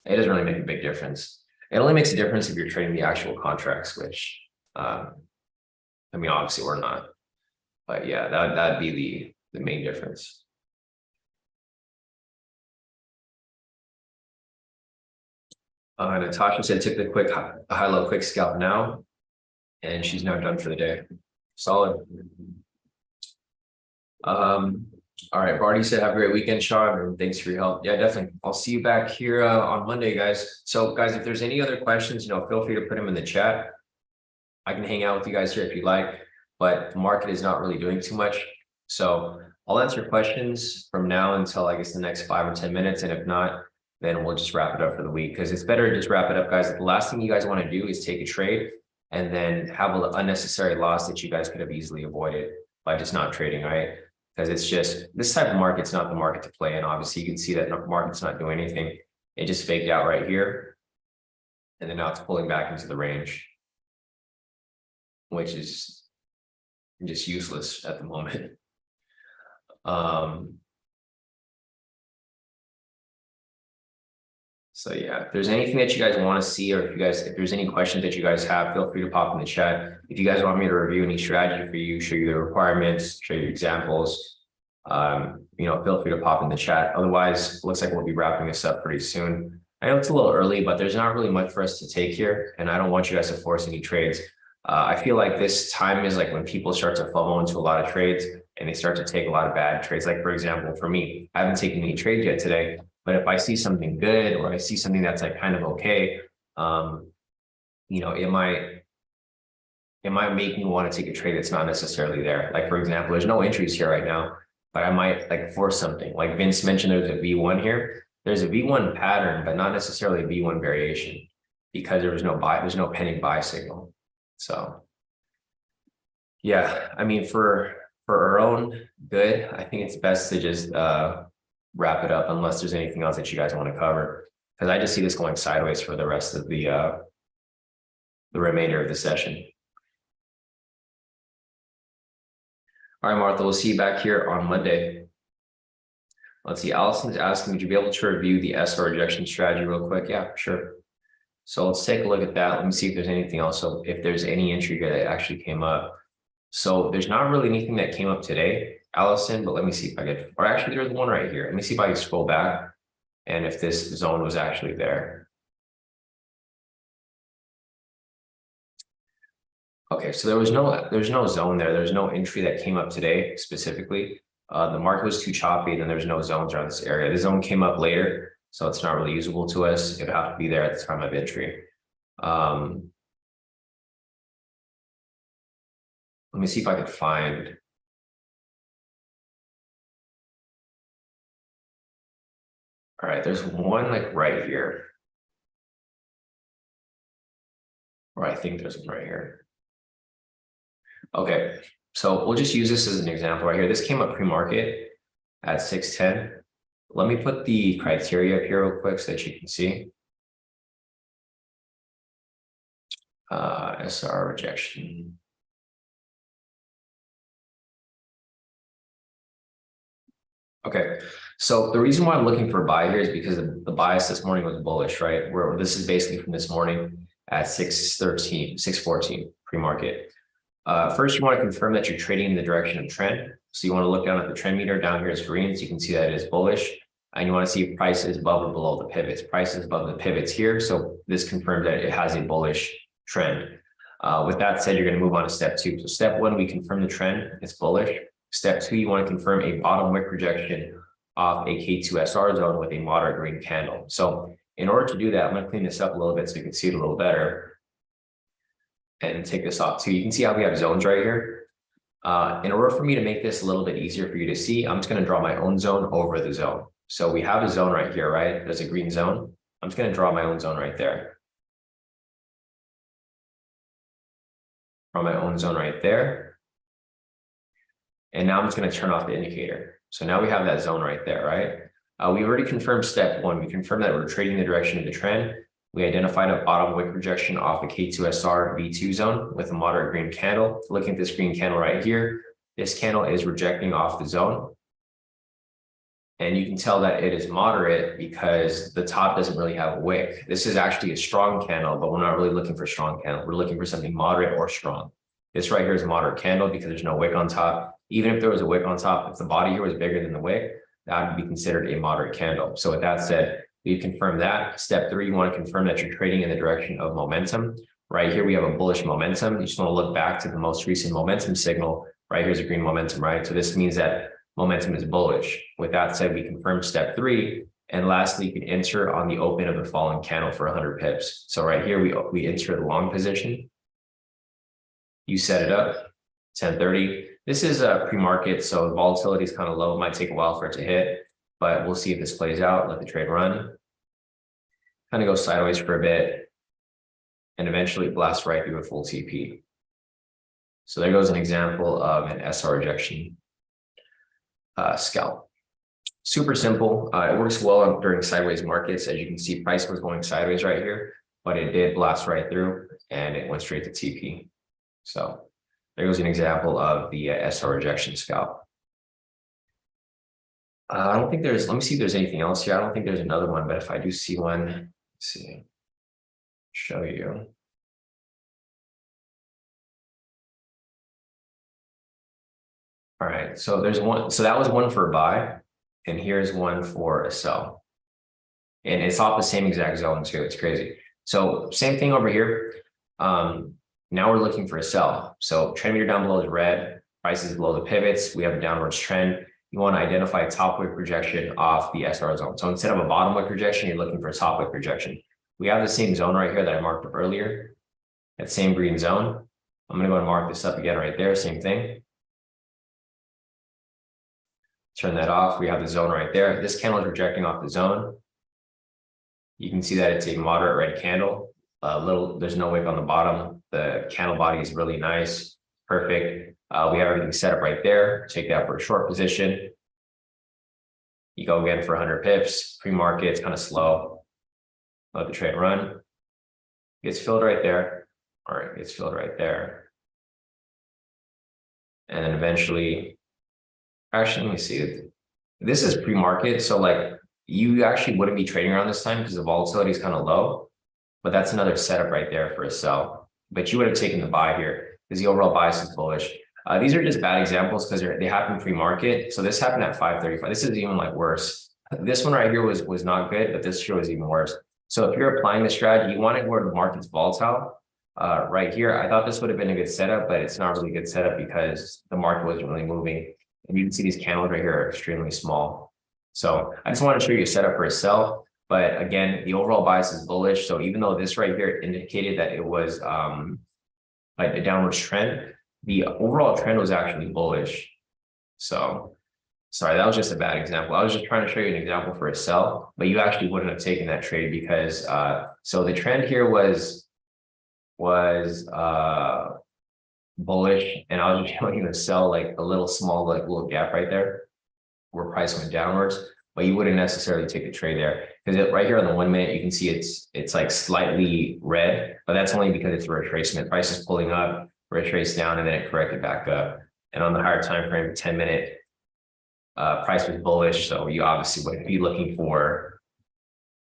it doesn't really make a big difference. It only makes a difference if you're trading the actual contracts, which I mean, obviously we're not, but yeah, that'd be the main difference. Natasha said, took the high-low quick scalp now, and she's now done for the day. Solid. All right, Barty said, have a great weekend, Sean, and thanks for your help. Yeah, definitely. I'll see you back here on Monday, guys. So, guys, if there's any other questions, feel free to put them in the chat. I can hang out with you guys here if you like, but the market is not really doing too much. So I'll answer questions from now until I guess the next 5 or 10 minutes, and if not, then we'll just wrap it up for the week because it's better to just wrap it up, guys. The last thing you guys want to do is take a trade and then have an unnecessary loss that you guys could have easily avoided by just not trading, right? Because it's just this type of market's not the market to play in. Obviously, you can see that the market's not doing anything. It just faked out right here. And then now it's pulling back into the range, which is just useless at the moment. So yeah, if there's anything that you guys want to see, or if there's any questions that you guys have, feel free to pop in the chat. If you guys want me to review any strategy for you, show you the requirements, show you examples, feel free to pop in the chat. Otherwise, it looks like we'll be wrapping this up pretty soon. I know it's a little early, but there's not really much for us to take here, and I don't want you guys to force any trades. I feel like this time is like when people start to FOMO into a lot of trades and they start to take a lot of bad trades. Like for example, for me, I haven't taken any trades yet today, but if I see something good or I see something that's like kind of okay, it might make me want to take a trade that's not necessarily there. Like for example, there's no entries here right now, but I might like force something. Like Vince mentioned, there's a V1 here. There's a V1 pattern, but not necessarily a V1 variation. because there was no buy, there's no pending buy signal. So yeah, I mean, for our own good, I think it's best to just wrap it up unless there's anything else that you guys want to cover. Because I just see this going sideways for the rest of the remainder of the session. All right, Martha, we'll see you back here on Monday. Let's see, Allison's asking, would you be able to review the SR rejection strategy real quick? Yeah, sure. So let's take a look at that. Let me see if there's anything else. So if there's any entry here that actually came up. So there's not really anything that came up today, Allison, but let me see if I get, or actually there's one right here. Let me see if I can scroll back and if this zone was actually there. Okay, so there's no zone there. There's no entry that came up today specifically. The market was too choppy, and then there's no zones around this area. The zone came up later, so it's not really usable to us. It would have to be there at the time of entry. Let me see if I could find. All right, there's one like right here. Or I think there's one right here. Okay, so we'll just use this as an example right here. This came up pre-market at 610. Let me put the criteria up here real quick so that you can see. SR rejection. Okay, so the reason why I'm looking for a buy here is because the bias this morning was bullish, right? Where this is basically from this morning at 614 pre-market. First, you want to confirm that you're trading in the direction of trend. So you want to look down at the trend meter. Down here is green, so you can see that it is bullish. And you want to see if price is above or below the pivots. Price is above the pivots here, so this confirms that it has a bullish trend. With that said, you're going to move on to step two. So step one, we confirm the trend, it's bullish. Step two, you want to confirm a bottom wick rejection off a K2SR zone with a moderate green candle. So in order to do that, I'm going to clean this up a little bit so you can see it a little better. And take this off too. You can see how we have zones right here. In order for me to make this a little bit easier for you to see, I'm just going to draw my own zone over the zone. So we have a zone right here, right? There's a green zone. I'm just going to draw my own zone right there. Draw my own zone right there. And now I'm just going to turn off the indicator. So now we have that zone right there, right? We already confirmed step one. We confirmed that we're trading the direction of the trend. We identified a bottom wick rejection off the K2SR V2 zone with a moderate green candle. Looking at this green candle right here, this candle is rejecting off the zone. And you can tell that it is moderate because the top doesn't really have a wick. This is actually a strong candle, but we're not really looking for strong candle. We're looking for something moderate or strong. This right here is a moderate candle because there's no wick on top. Even if there was a wick on top, if the body here was bigger than the wick, that would be considered a moderate candle. So with that said, we've confirmed that. Step three, you want to confirm that you're trading in the direction of momentum. Right here, we have a bullish momentum. You just want to look back to the most recent momentum signal. Right here's a green momentum, right? So this means that momentum is bullish. With that said, we confirm step three. And lastly, you can enter on the open of the falling candle for 100 pips. So right here, we enter the long position. You set it up, 10:30. This is a pre-market, so the volatility is kind of low. It might take a while for it to hit, but we'll see if this plays out. Let the trade run. Kind of go sideways for a bit, and eventually blast right through a full TP. So there goes an example of an SR rejection scalp. Super simple. It works well during sideways markets. As you can see, price was going sideways right here, but it did blast right through and it went straight to TP. So there goes an example of the SR rejection scalp. I don't think there's, let me see if there's anything else here. I don't think there's another one, but if I do see one, let's see, show you. All right, so there's one, so that was one for a buy, and here's one for a sell. And it's off the same exact zone too, it's crazy. So same thing over here. Now we're looking for a sell. So trend meter down below is red, price is below the pivots, we have a downwards trend. You want to identify a top wick rejection off the SR zone. So instead of a bottom wick rejection, you're looking for a top wick rejection. We have the same zone right here that I marked up earlier, that same green zone. I'm going to go and mark this up again right there, same thing. Turn that off. We have the zone right there. This candle is rejecting off the zone. You can see that it's a moderate red candle. there's no wick on the bottom. The candle body is really nice, perfect. We have everything set up right there. Take that for a short position. You go again for 100 pips. Pre-market, it's kind of slow. Let the trade run. Gets filled right there. All right, gets filled right there. And then eventually, actually, let me see. This is pre-market, so like you actually wouldn't be trading around this time because the volatility is kind of low. But that's another setup right there for a sell. But you would have taken the buy here because the overall bias is bullish. These are just bad examples because they happen pre-market. So this happened at 5:35. This is even like worse. This one right here was not good, but this here was even worse. So if you're applying the strategy, you want it where the market's volatile. Right here, I thought this would have been a good setup, but it's not really a good setup because the market wasn't really moving. And you can see these candles right here are extremely small. So I just want to show you a setup for a sell. But again, the overall bias is bullish. So even though this right here indicated that it was like a downward trend, the overall trend was actually bullish. So sorry, that was just a bad example. I was just trying to show you an example for a sell, but you actually wouldn't have taken that trade because so the trend here was bullish, and I was just showing you a sell, like a little small, like little gap right there where price went downwards, but you wouldn't necessarily take the trade there because right here on the 1 minute, you can see it's like slightly red, but that's only because it's a retracement. Price is pulling up, retrace down, and then it corrected back up. And on the higher time frame, 10-minute, price was bullish, so you obviously wouldn't be looking for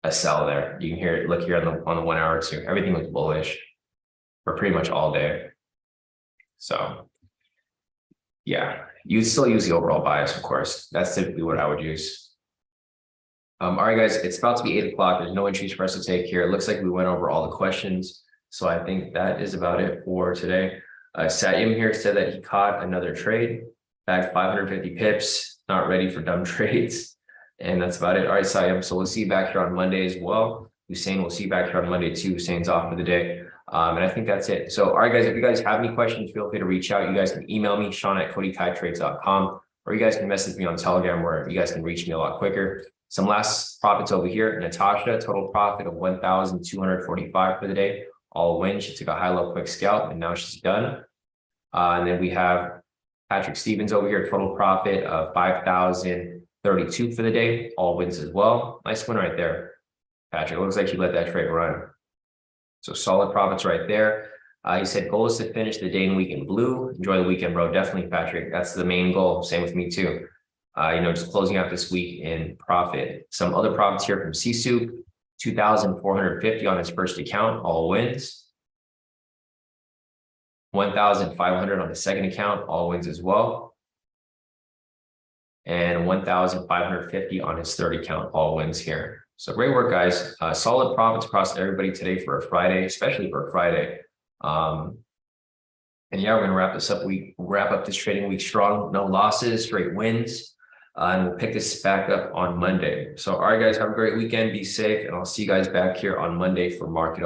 a sell there. You can hear it. Look here on the 1 hour too. Everything was bullish for pretty much all day. So yeah, you still use the overall bias, of course. That's typically what I would use. All right, guys, it's about to be 8 o'clock. There's no entries for us to take here. It looks like we went over all the questions. So I think that is about it for today. Satyam here said that he caught another trade, back 550 pips, not ready for dumb trades. And that's about it. All right, Satyam. So we'll see you back here on Monday as well. Hussein, we'll see you back here on Monday too. Hussein's off for the day. And I think that's it. So, all right, guys, if you guys have any questions, feel free to reach out. You guys can email me, Sean@KodiKaiTrades.com, or you guys can message me on Telegram where you guys can reach me a lot quicker. Some last profits over here. Natasha, total profit of 1,245 for the day. All win. She took a high-low quick scalp, and now she's done. And then we have Patrick Stevens over here, total profit of 5,032 for the day. All wins as well. Nice win right there, Patrick. It looks like you let that trade run. So solid profits right there. He said goal is to finish the day and week in blue. Enjoy the weekend, bro. Definitely, Patrick. That's the main goal. Same with me too. Just closing out this week in profit. Some other profits here from C-Soup, 2,450 on his first account, all wins. 1,500 on the second account, all wins as well. And 1,550 on his third account, all wins here. So great work, guys. Solid profits across everybody today for a Friday, especially for a Friday. And yeah, we're gonna wrap this up. We wrap up this trading week strong, no losses, straight wins. And we'll pick this back up on Monday. So, all right, guys, have a great weekend. Be safe, and I'll see you guys back here on Monday for market.